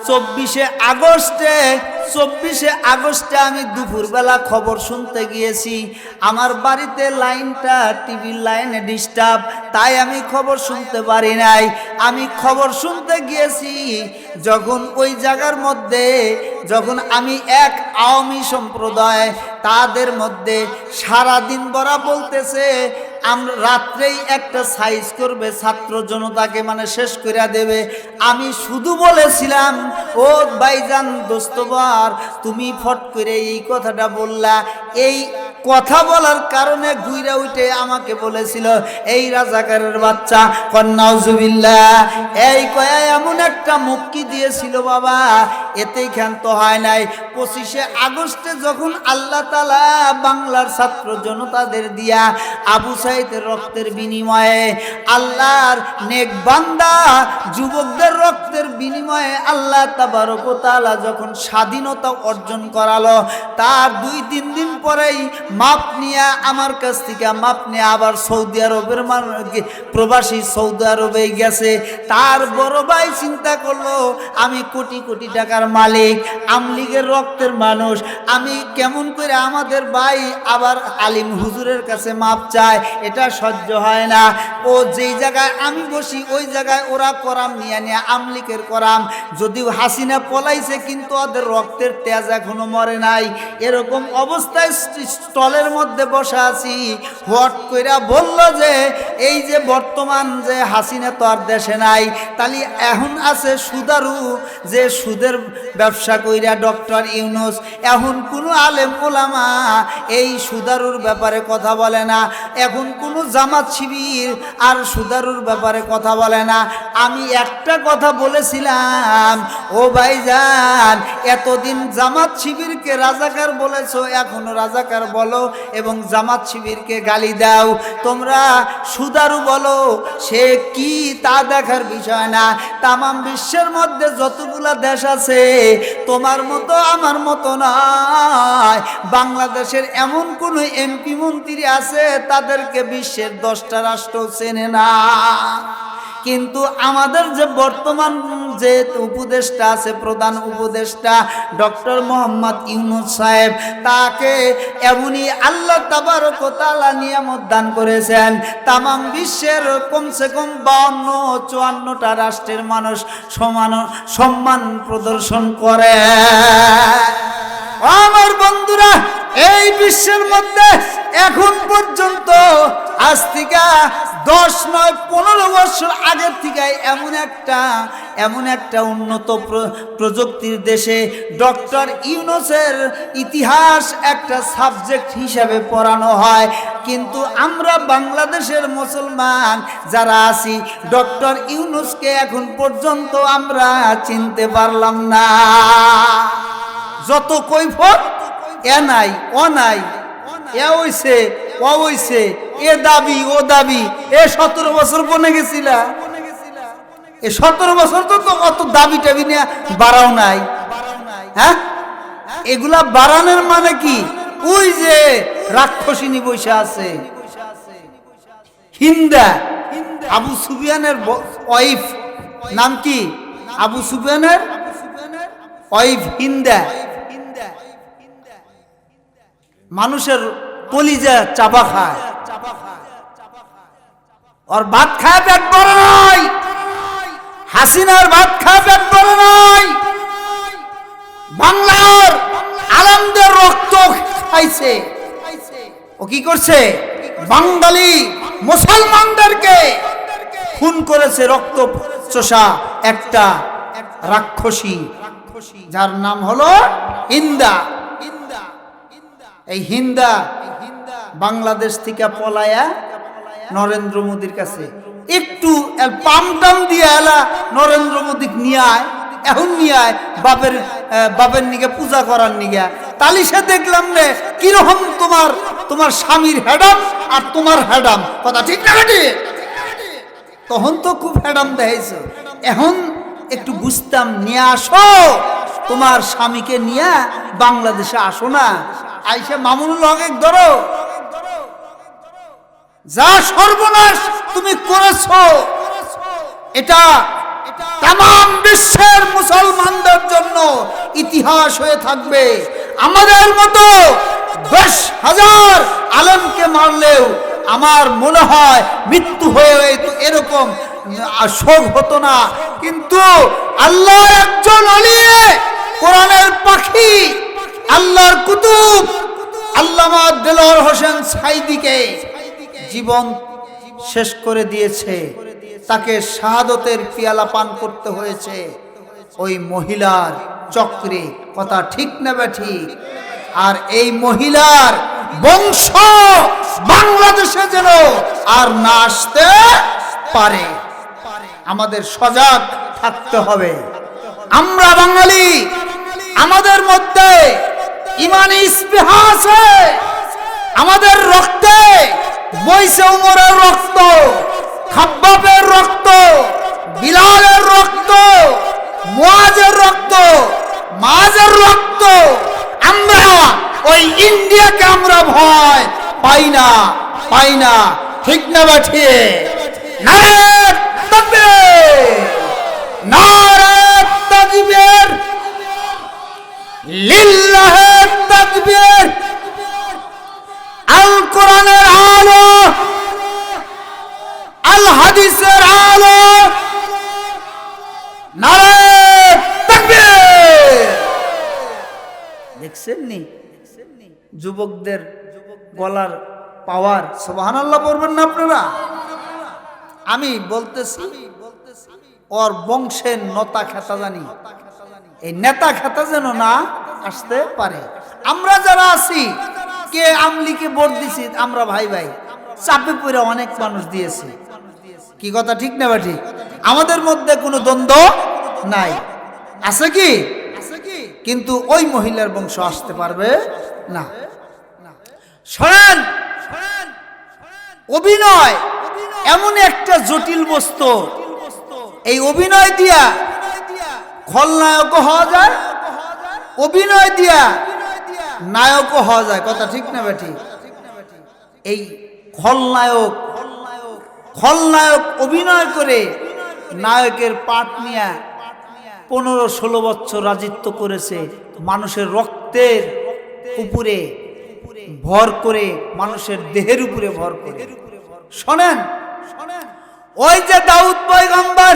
24শে আগস্টে আমি দুপুরবেলা খবর শুনতে গিয়েছি। আমার বাড়িতে লাইনটা, টিভির লাইনে ডিস্টার্ব, তাই আমি খবর শুনতে পারি নাই। আমি খবর শুনতে গিয়েছি যখন ওই জায়গার মধ্যে, যখন আমি এক আওয়ামী সম্প্রদায়, তাদের মধ্যে সারাদিন বরা বলতেছে আমরা রাত্রেই একটা সাইজ করবে, ছাত্র জনতাকে মানে শেষ করে দেবে। আমি শুধু বলেছিলাম, ও ভাইজান দোস্তবার, তুমি ফট করে এই কথাটা বললা, কথা বলার কারণে ঘুরে উঠে আমাকে বলেছিল, এই রাজাকারের বাচ্চা, কন্নাউজুবিল্লাহ, এই কয়া এমন একটা মুক্তি দিয়েছিল বাবা, এতেই ক্ষান্ত হয় নাই। 25শে আগস্টে যখন আল্লাহ তাআলা বাংলার ছাত্র জনতাদের দিয়া আবু সাঈদের রক্তের বিনিময়ে, আল্লাহর নেক বান্দা যুবকদের রক্তের বিনিময়ে আল্লাহ তাবারক ওয়া তাআলা যখন স্বাধীনতা অর্জন করালো, তার 2-3 দিন পরেই মাপ নিয়ে আমার কাছ থেকে মাপ নিয়ে আবার সৌদি আরবের প্রবাসী সৌদি আরবে গেছে। তার বড় ভাই চিন্তা করলো, আমি কোটি কোটি টাকার মালিক, আমলিগের রক্তের মানুষ, আমি কেমন করে আমাদের ভাই আবার আলিম হুজুরের কাছে মাপ চায়, এটা সহ্য হয় না। ও যেই জায়গায় আমি বসি ওই জায়গায় ওরা করাম নিয়ে নিয়ে আমলিকের করাম, যদিও হাসিনা পলাইছে কিন্তু ওদের রক্তের তেজ এখনো মরে নাই। এরকম অবস্থায় স্টলের মধ্যে বসে আছি, হট কইরা বলল যে এই যে বর্তমান যে হাসিনা তো আর দেশে নাই, তাহলে এখন আছে সুদারু, যে সুদের ব্যবসা কইরা ডক্টর ইউনূস। এখন কোনো আলেম ওলামা এই সুদারুর ব্যাপারে কথা বলে না, এখন কোনো জামাত শিবির আর সুদারুর ব্যাপারে কথা বলে না। আমি একটা কথা বলেছিলাম, ও ভাইজান, এতদিন জামাত শিবিরকে রাজাকার বলেছো, এখনো রাজাকার বলো এবং জামাত শিবিরকে গালি দাও। তোমরা সুদারু বলো, সে কি তা দেখার বিষয় না। তামাম বিশ্বের মধ্যে যতগুলা দেশ আছে তোমার মতো আমার মতো নয়। বাংলাদেশের এমন কোন এমপি মন্ত্রী আছে তাদেরকে বিশ্বের 10টা রাষ্ট্র চেনে না। কিন্তু আমাদের যে বর্তমান যে উপদেষ্টা আছে, প্রধান উপদেষ্টা ডক্টর মোহাম্মদ ইউনূস সাহেব, তাকে এমনই আল্লাহ তাবারক ওয়া তাআলা নিয়ামত দান করেছেন, তামাম বিশ্বের কমসে কম 52-54টা রাষ্ট্রের মানুষ সম্মান প্রদর্শন করে। আমার বন্ধুরা, এই বিশ্বের মধ্যে এখন পর্যন্ত আজ থেকে 10 নয় 15 বছর আগের থেকে এমন একটা উন্নত প্রযুক্তির দেশে ডক্টর ইউনূসের ইতিহাস একটা সাবজেক্ট হিসাবে পড়ানো হয়। কিন্তু আমরা বাংলাদেশের মুসলমান যারা আছি, ডক্টর ইউনূসকে এখন পর্যন্ত আমরা চিনতে পারলাম না। যত কৈফত, এ নাই ও নাই, এ হইছে ও হইছে, এ দাবি ও দাবি। 17 বছর বনে গেছিলা, 17 বছর তো অত দাবি টাবি নিয়ে বাড়াও নাই। হ্যাঁ, এগুলা বাড়ানোর মানে কি? ওই যে রাক্ষসিনী বসে আছে হিন্দা, আবু সুফিয়ানের ওয়াইফ, নাম কি? আবু সুফিয়ানের ওয়াইফ হিন্দা, মানুষের কলিজা চাপা খায়, ওর ভাত খায় পেট ভরে নাই। হাসিনার ভাত খায় পেট ভরে নাই। বাংলার আলেমদের রক্ত খাইছে। ও কি করছে? বাঙালি মুসলমানদেরকে খুন করেছে, রক্ত চোষা একটা রাক্ষসী, যার নাম হলো হিন্দা। এই হিন্দা বাংলাদেশ থেকে পলায়া নরেন্দ্র মোদীর কাছে একটু পামটাম দিয়ে এলা নরেন্দ্র মোদী নিয়ে আয়, এখন নিয়ে আয় বাপের নিগে পূজা করার নিগে। তালিশে দেখলাম রে কিরকম তোমার স্বামীর হেডাম আর তোমার হেডাম, কথা ঠিক না বেটি? তখন তো খুব হেডাম দেখাইছো, এখন একটু বুঝতাম, নিয়ে আসো তোমার স্বামীকে নিয়ে বাংলাদেশে আসো না, আইসা মামুনুল হক ধরো। যা সর্বনাশ তুমি করেছো, এটা তামাম বিশ্বের মুসলমানদের জন্য ইতিহাস হয়ে থাকবে। আমাদের মতো 10,000 আলেমকে মারলেও আমার মনে হয় মৃত্যু হয়ে এরকম শোক হতো না। কিন্তু আল্লাহর একজন ওলি, কোরআনের পাখি, আল্লাহর কুতুব আল্লামা দেলোয়ার হোসেন সাঈদীকে জীবন শেষ করে দিয়েছে, তাকে শাহাদতের পিয়ালা পান করতে হয়েছে ওই মহিলার চক্রে, কথা ঠিক না বেঠিক? আর এই মহিলার বংশ বাংলাদেশে যেন আর না আসতে পারে। আমাদের সজাগ থাকতে হবে। আমরা বাঙালি, আমাদের মধ্যে ইমানি স্পৃহা আছে, আমাদের রক্তে বইছে উমরের রক্ত, খাব্বাবের রক্ত, বিলালের রক্ত, মুয়াজের রক্ত, মাযের রক্ত। আমরা ওই ইন্ডিয়াকে আমরা ভয় পাই না, পাই না। ঠিক না বাঠিয়ে? নারে তাকবীর, নারে তাকবীর, লিল্লাহে তাকবীর। আল কোরআনের আলো, আল হাদিসের আলো, নারে তাকবীর। দেখছেন নি যুবকদের গলার পাওয়ার? সুবহানাল্লাহ বলবেন না আপনারা? আমি বলতেছি ওর বংশের নতা খেতা জানি, এই নেতা খেতা যেন না আসতে পারে। আমরা যারা আছি, কে আমলিকে ভোট দিছি, আমরা ভাই ভাই চাপে পড়ে অনেক মানুষ দিয়েছি। কি কথা ঠিক না ঠিক? আমাদের মধ্যে কোনো দ্বন্দ্ব নাই, আছে কি? কিন্তু ওই মহিলার বংশ আসতে পারবে না। শোনেন, অভিনয় এমন একটা জটিল বস্তু, এই অভিনয় দিয়া খলনায়কও হওয়া যায়, অভিনয় দিয়া নায়কও হওয়া যায়। কথা ঠিক না বেঠি? এই খলনায়ক অভিনয় করে নায়কের পাঠ নিয়ে 15-16 বছর রাজত্ব করেছে, মানুষের রক্তের উপরে ভর করে, মানুষের দেহের উপরে ভর করে। শোনেন, ওই যে দাউদ পয়গম্বর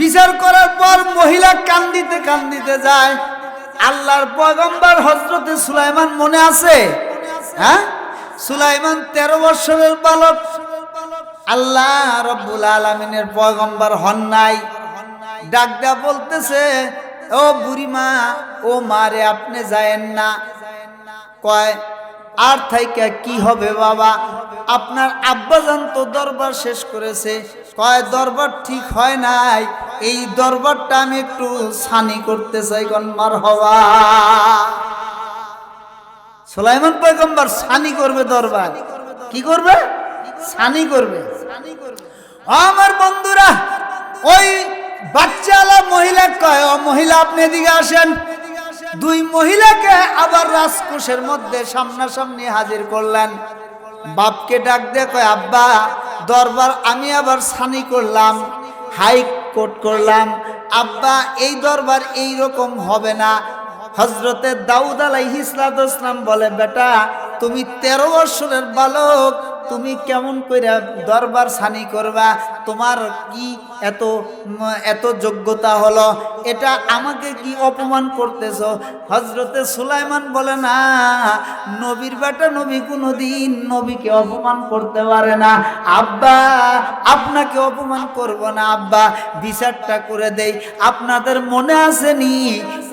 বিচার করার পর মহিলা কান্দিতে কান্দিতে যায়, আল্লাহর পয়গম্বর হযরতে সুলাইমান মনে আছে? হ্যাঁ, সুলাইমান 13 বছরের বালক, আল্লাহ রব্বুল আলামিনের পয়গম্বর হন নাই। ডাক দেয়া বলতেছে, ও বুড়িমা, ও মারে আপনি যায়েন না। কয়, আর থাইকা কি হবে বাবা, আপনার আব্বাজান তো দরবার শেষ করেছে। কয়, দরবার ঠিক হয় নাই, এই দরবারটা আমি একটু ছানি করতে চাই। কোন মারহাবা। সুলাইমান পয়গম্বর ছানি করবে দরবার। কি করবে? ছানি করবে। আমার বন্ধুরা, ওই বাচ্চাওয়ালা মহিলা কয়, ও মহিলা আপনি এদিকে আসেন। দুই মহিলাকে আবার রাজকোষের মধ্যে সামনাসামনি হাজির করলেন। বাপকে ডাক দিয়ে কয়, আব্বা, দরবার আমি আবার ছানি করলাম, হাইকোর্ট করলাম। আব্বা, এই দরবার এই রকম হবে না। হযরতে দাউদ আলাইহিস সালাম বলে, বেটা, তুমি 13 বছরের বালক, তুমি কেমন কইরা দরবার ছানি করবা? তোমার কি এত যোগ্যতা হলো? এটা আমাকে কি অপমান করতেছো? হযরতে সুলাইমান বলে, না, নবীর বেটা নবী কোনোদিন নবীকে অপমান করতে পারে না। আব্বা, আপনাকে অপমান করব না। আব্বা, বিচারটা করে দেই। আপনাদের মনে আসেনি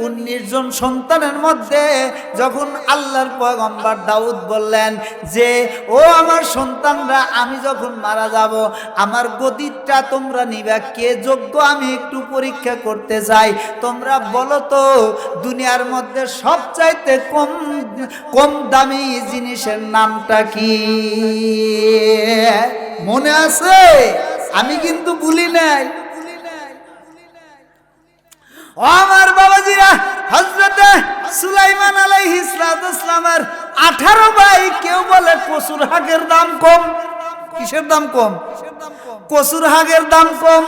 19 জন সন্তানের মধ্যে যখন আল্লাহর পয়গম্বর দাউদ বললেন যে, ও আমার সন্তানরা, আমি যখন মারা যাব, আমার গদিটা তোমরা নিবা, কে যোগ্য আমি একটু পরীক্ষা করতে চাই। তোমরা বলো তো, দুনিয়ার মধ্যে সবচাইতে কম দামি জিনিসের নামটা কি? মনে আছে? আমি কিন্তু ভুলি নাই। ও আমার বাবাজিরা, হযরতে সুলাইমান আলাইহিস সালামের 18 ভাই। কেউ বলে কসুর হাগের দাম কম। কিসের দাম কম? কসুর হাগের দাম কম।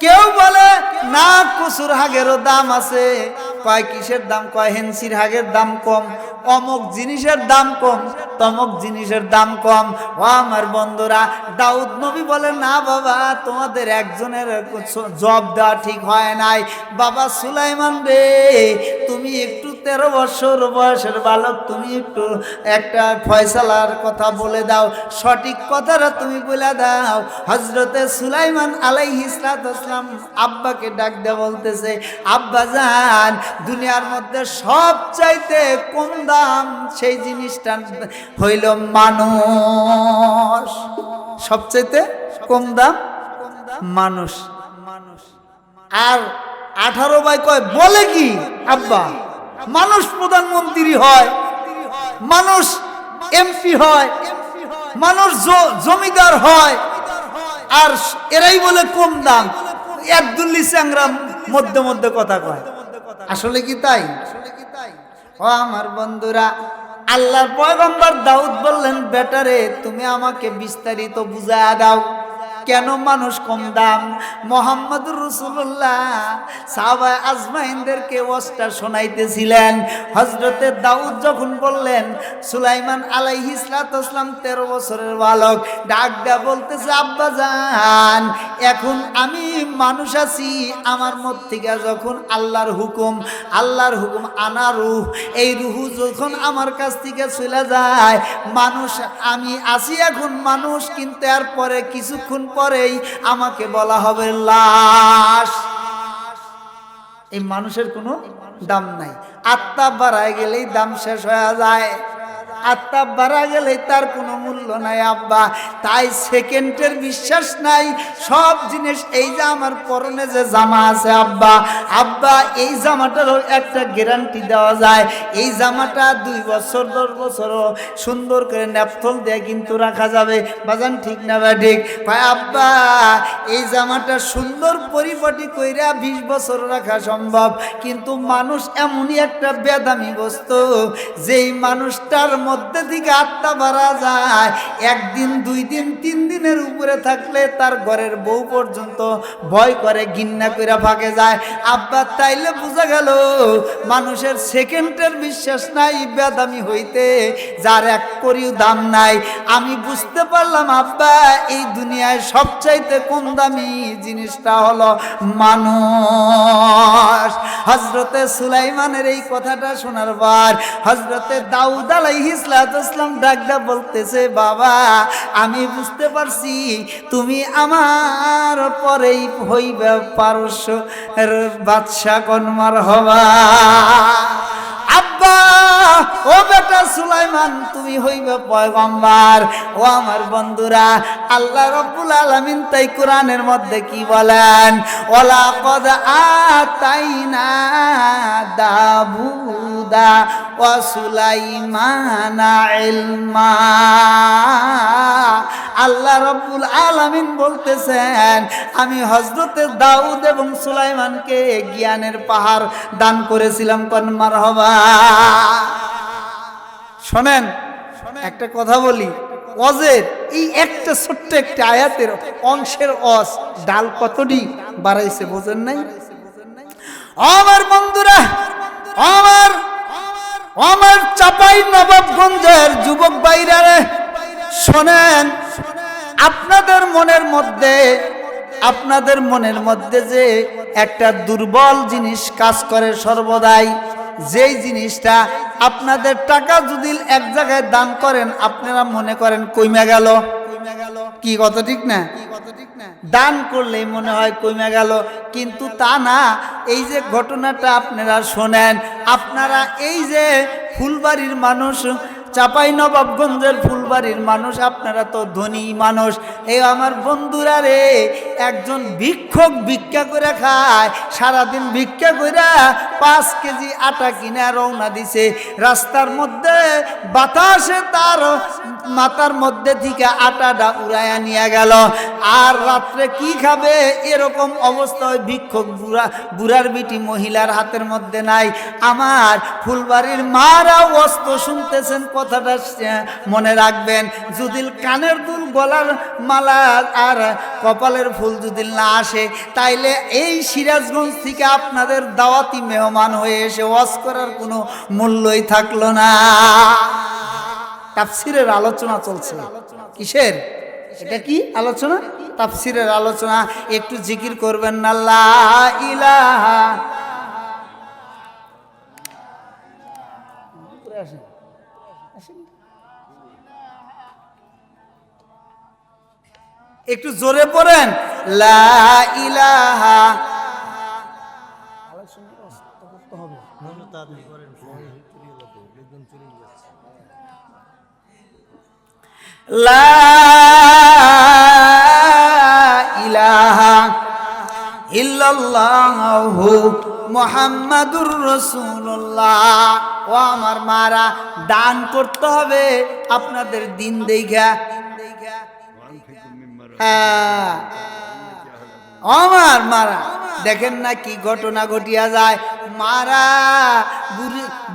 কেউ বলে না, কসুর হাগেরও দাম আছে। কয় কিসের দাম? কয় হেন্সির হাগের দাম কম, অমুক জিনিসের দাম কম, তমুক জিনিসের দাম কম। ও আমার বন্ধুরা, দাউদ নবী বলে, না বাবা, তোমাদের একজনের জব দেওয়া ঠিক হয় নাই। বাবা সুলাইমান রে, তুমি একটু 13 বছর বয়সের বালক, তুমি একটু একটা ফয়সালার কথা বলে দাও, সঠিক কথাটা তুমি বলে দাও। হযরতে সুলাইমান আলাইহিস সালাম আব্বাকে ডাক দিয়ে বলতেছে, আব্বা জান, দুনিয়ার মধ্যে সবচাইতে কম দাম সেই জিনিসটা হইল মানুষ। সবচাইতে কম দাম মানুষ। আর 18 ভাই কয়, বলে কি আব্বা? মানুষ প্রধানমন্ত্রী হয়, মানুষ এমপি হয়, মানুষ জমিদার হয়, আর এরাই বলে কম দাম। একদুল্লি চ্যাংরা মধ্যে মধ্যে কথা কয়। আসলে কি তাই? ও আমার বন্ধুরা, আল্লাহর পয়গম্বর দাউদ বললেন, বেটারে তুমি আমাকে বিস্তারিত বুঝায়া দাও, কেন মানুষ কম দাম? মুহাম্মদুর রাসূলুল্লাহ সাহাবা আজমাইনদেরকে ওয়াজটা শোনাইতেছিলেন। হযরতে দাউদ যখন বললেন, সুলাইমান আলাইহিস সালাম 13 বছরের বালক, ডাক দিয়া বলতেছে, আব্বা জান, এখন আমি মানুষ আছি, আমার মধ্যে থেকে যখন আল্লাহর হুকুম আনা রূহ, এই রূহ যখন আমার কাছ থেকে চলে যায়, মানুষ আমি আছি এখন মানুষ, কিন্তু এরপরে কিছুক্ষণ পরেই আমাকে বলা হবে লাশ। এই মানুষের কোনো দাম নাই। আত্মা বাড়ায় গেলেই দাম শেষ হয়ে যায়, আত্মা বাড়া গেলে তার কোনো মূল্য নাই আব্বা। তাই সেকেন্ডের বিশ্বাস নাই সব জিনিস। এই যে আমার পরনে যে জামা আছে আব্বা, এই জামাটারও একটা গ্যারান্টি দেওয়া যায়। এই জামাটা 2 বছর 10 বছরও সুন্দর করে ন্যাপথল দিয়ে কিন্তু রাখা যাবে। বাজান ঠিক না বা ঠিক? ভাই আব্বা, এই জামাটা সুন্দর পরিপাটি কইরা 20 বছর রাখা সম্ভব, কিন্তু মানুষ এমনই একটা বেদামি বস্তু, যেই মানুষটার মধ্যে থেকে আত্মা বাড়া যায়, 1 দিন 2 দিন 3 দিনের উপরে থাকলে তার ঘরের বউ পর্যন্ত ভয় করে, ঘৃণা কইরা ভাগে যায়। আব্বা, তাইলে বোঝা গেল মানুষের সেকেন্ডের বিশ্বাস নাই বেদামি হইতে, যার 1 করিও দাম নাই। আমি বুঝতে পারলাম আব্বা, এই দুনিয়ায় সবচাইতে কম দামি জিনিসটা হলো মানুষ। হযরতে সুলাইমানের এই কথাটা শোনার পর হযরতে দাউদ আলাইহিস সালাম ডাকদা বলতেছে, বাবা, আমি বুঝতে পারছি তুমি আমার পরেই হইবে পারস্যের বাদশা, কনমার হবা। আব্বা, ও বেটা সুলাইমান, তুমি হইবে পয়গম্বর। ও আমার বন্ধুরা, আল্লাহ রাব্বুল আলামিন তাই কোরআনের মধ্যে কি বলেন? ওয়ালা কদ আতাইনা দাউদা ওয়া সুলাইমানা ইলমা। আল্লাহ রাব্বুল আলামিন বলতেছেন, আমি হযরতে দাউদ এবং সুলাইমানকে জ্ঞানের পাহাড় দান করেছিলাম। কোন মারহাবা। শোনেন, একটা কথা বলি, ওয়াজের এই একটা ছোট্ট একটা আয়াতের অংশের অস ডাল কতটি বাড়াইছে বোঝেন নাই? আমার বন্ধুরা, আমার চাপাই নবাবগঞ্জের যুবক ভাইরা, শোনেন, আপনাদের মনের মধ্যে যে একটা দুর্বল জিনিস কাজ করে সর্বদাই, যেই জিনিসটা আপনাদের টাকা যদি এক জায়গায় দান করেন, আপনারা মনে করেন কইমা গেল। কি কথা ঠিক না? দান করলেই মনে হয় কইমা গেল, কিন্তু তা না। এই যে ঘটনাটা আপনারা শোনেন, আপনারা এই যে ফুলবাড়ির মানুষ, চাপাই নবাবগঞ্জের ফুলবাড়ির মানুষ, আপনারা তো ধনী মানুষ। এই আমার বন্ধুরা রে, একজন ভিক্ষক ভিক্ষা করে খায়, সারাদিন ভিক্ষা করে 5 কেজি আটা কিনে রওনা দিছে। রাস্তার মধ্যে বাতাসে তার মাথার মধ্যে থেকে আটাটা উড়াইয়া নিয়ে গেল। আর রাত্রে কি খাবে এরকম অবস্থা, ওই ভিক্ষক বুড়ার বিটি মহিলার হাতের মধ্যে নাই। আমার ফুলবাড়ির মারা অস্ত্র শুনতেছেন, কথাটা মনে রাখবেন। যদি কানের দুল, গলার মালা আর কপালের ফুল যদি না আসে, তাইলে এই সিরাজগঞ্জ থেকে আপনাদের দাওয়াতি মেহমান হয়ে এসে ওয়াজ করার কোনো মূল্যই থাকলো না। তাফসিরের আলোচনা চলছে। কিসের? এটা কি আলোচনা? তাফসিরের আলোচনা। একটু জিকির করবেন না, লা ইলাহা একটু জোরে পড়েন, লা ইলাহা। লা ইলাহা ইল্লাল্লাহু মুহাম্মাদুর রাসূলুল্লাহ। ও আমার মারা, দান করতে হবে আপনাদের দিন দেখা। হ্যাঁ, আমার মারা দেখেন না কি ঘটনা ঘটিয়া যায়। মারা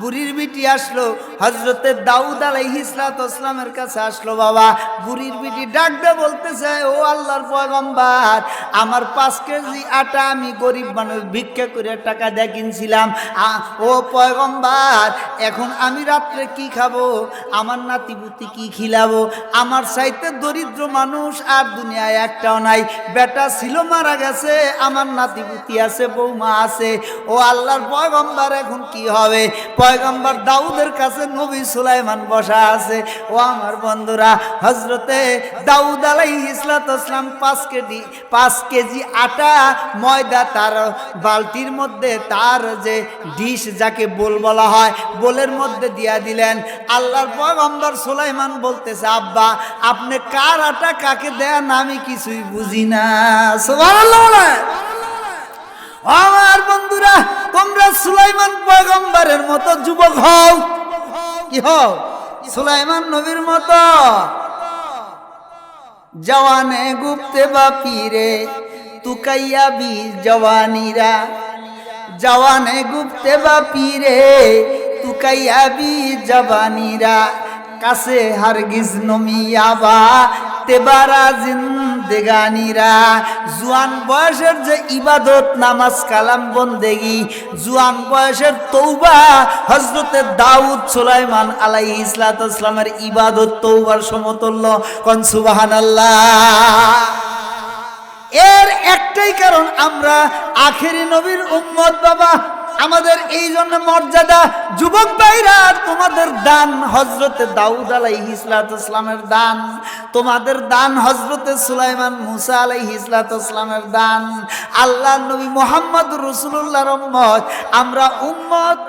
বুড়ির বিটি আসলো, হযরতে দাউদ আলাইহিস সালামের কাছে আসলো। বাবা, বুড়ির বিটি ডাকবে বলতেছে, ও আল্লাহর পয়গম্বর, আমার 5 কেজি আটা আমি গরিব মানুষ ভিক্ষা করে টাকা দিয়ে কিনছিলাম। ও পয়গম্বর, এখন আমি রাত্রে কি খাবো? আমার নাতিপুতি কি খিলাবো? আমার চাইতে দরিদ্র মানুষ আর দুনিয়ায় একটাও নাই। বেটা ছিল মারা গেছে, আমার নাতিপুতি আছে, বৌমা আছে। ও আল্লাহর পয়গম্বর, এখন কি হবে? পয়গম্বর দাউদের কাছে নবী সুলাইমান বসা আছে। ও আমার বন্ধুরা, হযরতে দাউদ আলাইহিস সালাম 5 কেজি আটা ময়দা তার বালতির মধ্যে, তার যে ডিশ যাকে বোল বলা হয়, বোলের মধ্যে দিয়া দিলেন। আল্লাহর পয়গম্বর সুলাইমান বলতেছে, আব্বা, আপনি কার আটা কাকে দেন আমি কিছুই বুঝি না। সুবহানাল্লাহ। আমার বন্ধুরা, তোমরা সুলাইমান পয়গম্বরের মতো যুবক হও। কি হও? সুলাইমান নবীর মতো। জওয়ানে গুপ্তে বাপিরে তুকাইয়া বি জওয়ানিরা, জওয়ানে গুপ্তে বাপিরে তুকাইয়া বি জওয়ানিরা, কাছে হারগিজ নমিয়াবা তেবারা জিন্দেগানিরা। জুয়ান বয়সের যে ইবাদত, নামাজ কালাম বন্দেগি, জুয়ান বয়সের তৌবা, হযরতে দাউদ সুলাইমান আলাইহিস সালামের ইবাদত তৌবার সমতুল্য। কোন সুবহানাল্লাহ। এর একটাই কারণ, আমরা আখেরি নবীর উম্মত। বাবা, আমাদের এই জন্য মর্যাদা। যুবক ভাইরা, তোমাদের দান হযরতে দাউদ আলাইহিস সালামের দান, তোমাদের দান হযরতে সুলাইমান মুসা আলাইহিস সালামের দান। আল্লাহ নবী মুহাম্মদ রাসূলুল্লাহর উম্মত, আমরা উম্মত,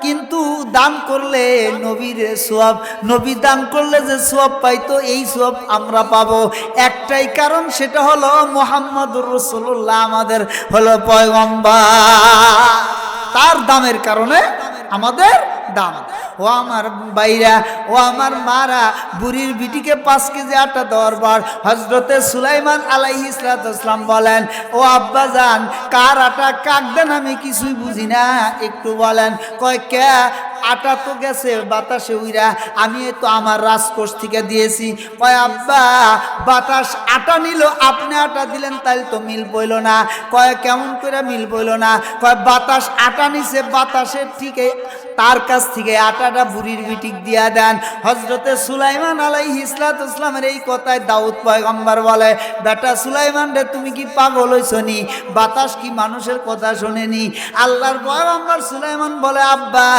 কিন্তু দান করলে নবীর সওয়াব, নবী দান করলে যে সওয়াব পাইতো, এই সওয়াব আমরা পাবো। একটাই কারণ, সেটা হলো মুহাম্মদুর রাসূলুল্লাহ আমাদের হলো পয়গম্বর। তার দামের কারণে আমাদের দাম। ও আমার বাইরা, ও আমার মারা, বুড়ির বিটিকে 5 কেজি আটা দেওয়ার পর হযরতে সুলাইমান আলাইহিস সালাম বলেন, ও আব্বা জান, কার আটা কাক দেন আমি কিছুই বুঝি না, একটু বলেন। কয়, কে? আটা তো গেছে বাতাসে উইরা, আমি তো আমার রাজকোষ থেকে দিয়েছি। কয়, আব্বা, বাতাস আটা নিল, আপনি আটা দিলেন, তাইলে তো মিল বইল না। কয়, কেমন করে মিল বইল না? কয়, বাতাস আটা নিছে, বাতাসের ঠিকই তার কাছ থেকে আটাটা বুড়ির বিটিক দিয়া দেন। হযরতে সুলাইমান আলাইহিস সালামের এই কথায় দাউদ পয়গম্বর বলে, বেটা সুলাইমান রে, তুমি কি পাগল হইছো নি? বাতাস কি মানুষের কথা শোনেনি? আল্লাহর পয়গম্বর সুলাইমান বলে, আব্বা,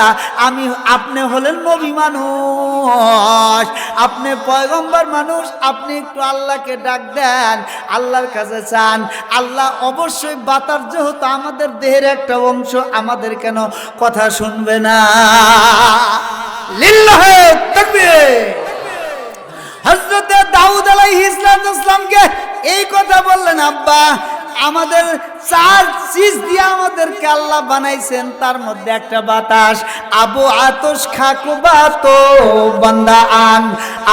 আপনি হলেন নবী মানুষ, আপনি পয়গম্বর মানুষ, আপনি একটু আল্লাহকে ডাক দেন, আল্লাহর কাছে চান। আল্লাহ অবশ্যই বাতাস যেহেতু আমাদের দেহের একটা অংশ, আমাদের কেন কথা শুনবে না? লিল্লাহে তাকবীর। হযরতে দাউদ আলাইহিস সালামকে এই কথা বললেন, আব্বা, আমাদের 4 চিজ দিয়ে আমাদেরকে আল্লাহ বানাইছেন, তার মধ্যে একটা বাতাস। আবু আতশ খাকো বাতো বান্দা আন,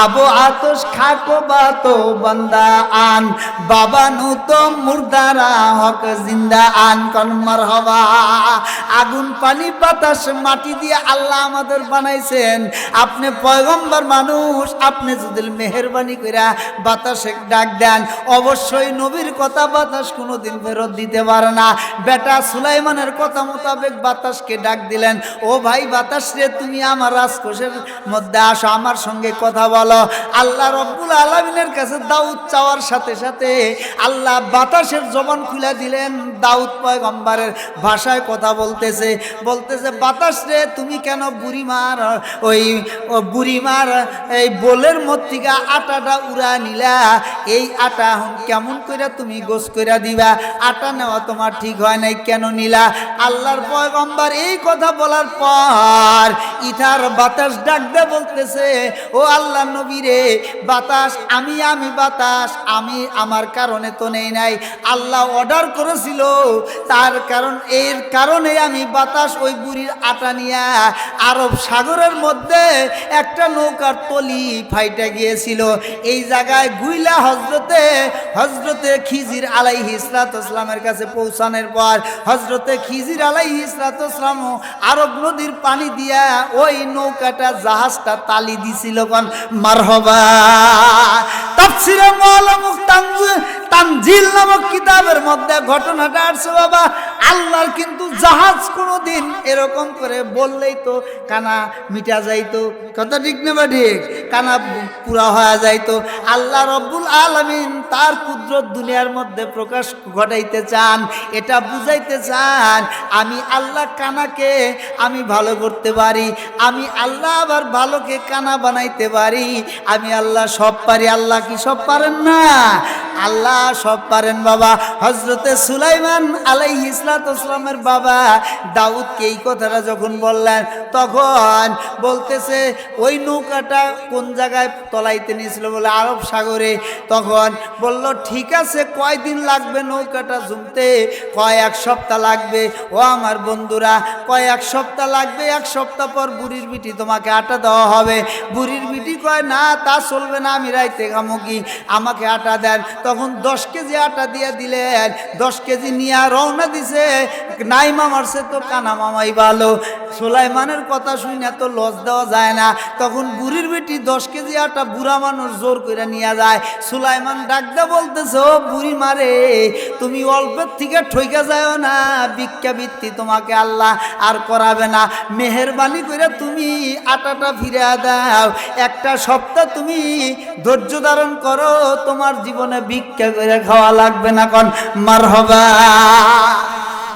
আবু আতশ খাকো বাতো বান্দা আন, বাবা নু তো মুর্দারা হক জিন্দা আন। কোন মারহাবা। আগুন, পানি, বাতাস, মাটি দিয়ে আল্লাহ আমাদের বানাইছেন। আপনি পয়গম্বর মানুষ, আপনি যদি মেহেরবানি কইরা বাতাসে ডাক দেন, অবশ্যই নবীর কথা বাতাস কোনোদিন ফেরত দিতে দিতে পারে না। বেটা সুলাইমানের কথা মোতাবেক বাতাসকে ডাক দিলেন, ও ভাই বাতাস রে, তুমি আমার রাজকোষের মধ্যে আসো, আমার সঙ্গে কথা বলো। আল্লাহ রব্বুল আলামিনের কাছে দাউদ চাওয়ার সাথে সাথে আল্লাহ বাতাসের জবান খুলে দিলেন। দাউদ পয়গম্বরের ভাষায় কথা বলতেছে, বাতাস রে, তুমি কেন বুড়িমার বুড়িমার এই বোলের মধ্যে থেকে আটাটা উড়া নিলা? এই আটা কেমন করে তুমি গোস করে দিবা? আটা নেওয়া তোমার ঠিক হয় নাই, কেন নিলা? আল্লাহর পয়গম্বর এই কথা বলার পর ইথার বাতাস ডাক দে বলতেছে, ও আল্লাহ নবী রে, বাতাস আমি বাতাস আমি আমার কারণে তো নেই নাই, আল্লাহ অর্ডার করেছিল, তার কারণ এর কারণে আমি বাতাস ওই বুড়ির আটা নিয়া আরব সাগরের মধ্যে একটা নৌকার তলি ফাইটা গিয়েছিল। এই জায়গায় গুইলা হজরতে খিজির আলাইহিস সালামের কাছে পৌঁছানোর পর হজরতে খিজির আলাইহিস সালাম আরব নদীর পানি দিয়া ওই নৌকাটা জাহাজটা তালি দিছিল। কোন মারহাবা। তাফসীরে মাওলানা তানজিল নামক কিতাবের মধ্যে ঘটনাটা আসছে বাবা। আল্লাহর কিন্তু জাহাজ কোনোদিন এরকম করে বললেই তো কানা মিটা যাইতো, কথা ঠিক না বা ঠিক? কানা পুরা হয়ে যাইতো। আল্লাহ রব্বুল আলামিন তার কুদরত দুনিয়ার মধ্যে প্রকাশ ঘটাইতে চান, এটা বুঝাইতে চান আমি আল্লাহ কানাকে আমি ভালো করতে পারি, আমি আল্লাহ আবার ভালোকে কানা বানাইতে পারি, আমি আল্লাহ সব পারি। আল্লাহ কি সব পারেন না? আল্লাহ সব পারেন বাবা। হজরতে সুলাইমান আলাইহিস সালামের বাবা দাউদকে এই কথাটা যখন বললেন, তখন বলতেছে ওই নৌকাটা কোন জায়গায় তলাইতে নিয়েছিল বলে আরব সাগরে। তখন বলল ঠিক আছে, কয়দিন লাগবে নৌকাটা জমতে? কয় এক সপ্তাহ লাগবে। ও আমার বন্ধুরা, কয় এক সপ্তাহ লাগবে, এক সপ্তাহ পর বুড়ির বিটি তোমাকে আটা দেওয়া হবে। বুড়ির বিটি কয় না, তা চলবে না, আমি রাইতে খামো কি, আমাকে আটা দেন। তখন 10 কেজি আটা দিয়ে দিলেন, 10 কেজি নিয়ে রওনা দিছে। নাই মামার সে তো কানা মামাই ভালো। সুলাইমানের কথা শুনে তো লজ দেওয়া যায় না। তখন বুড়ির বেটি 10 কেজি আটা বুড়া মানুষ জোর করে নিয়ে যায়। সুলাইমান ডাকদা বলতেছে, ও বুড়ি মারে, তুমি অল্পের থেকে ঠইকা যাও না, ভিক্ষা বৃত্তি তোমাকে আল্লাহ আর করাবে না, মেহেরবানি করে তুমি আটাটা ফিরে দাও, একটা সপ্তাহ তুমি ধৈর্য ধারণ করো, তোমার জীবনে ভিক্ষা করে খাওয়া লাগবে না। কোন মারহাবা।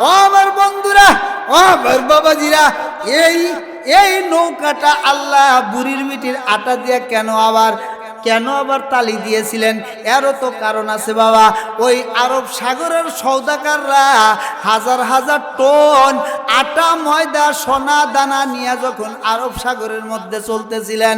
ও আমার বন্ধুরা, ও আমার বাবাজিরা, এই নৌকাটা আল্লাহ বুড়ির মিটির আটা দিয়ে কেন আবার তালি দিয়েছিলেন? এরও তো কারণ আছে বাবা। ওই আরব সাগরের সওদাগাররা হাজার হাজার টন আটা ময়দা সোনা দানা নিয়ে যখন আরব সাগরের মধ্যে চলতেছিলেন,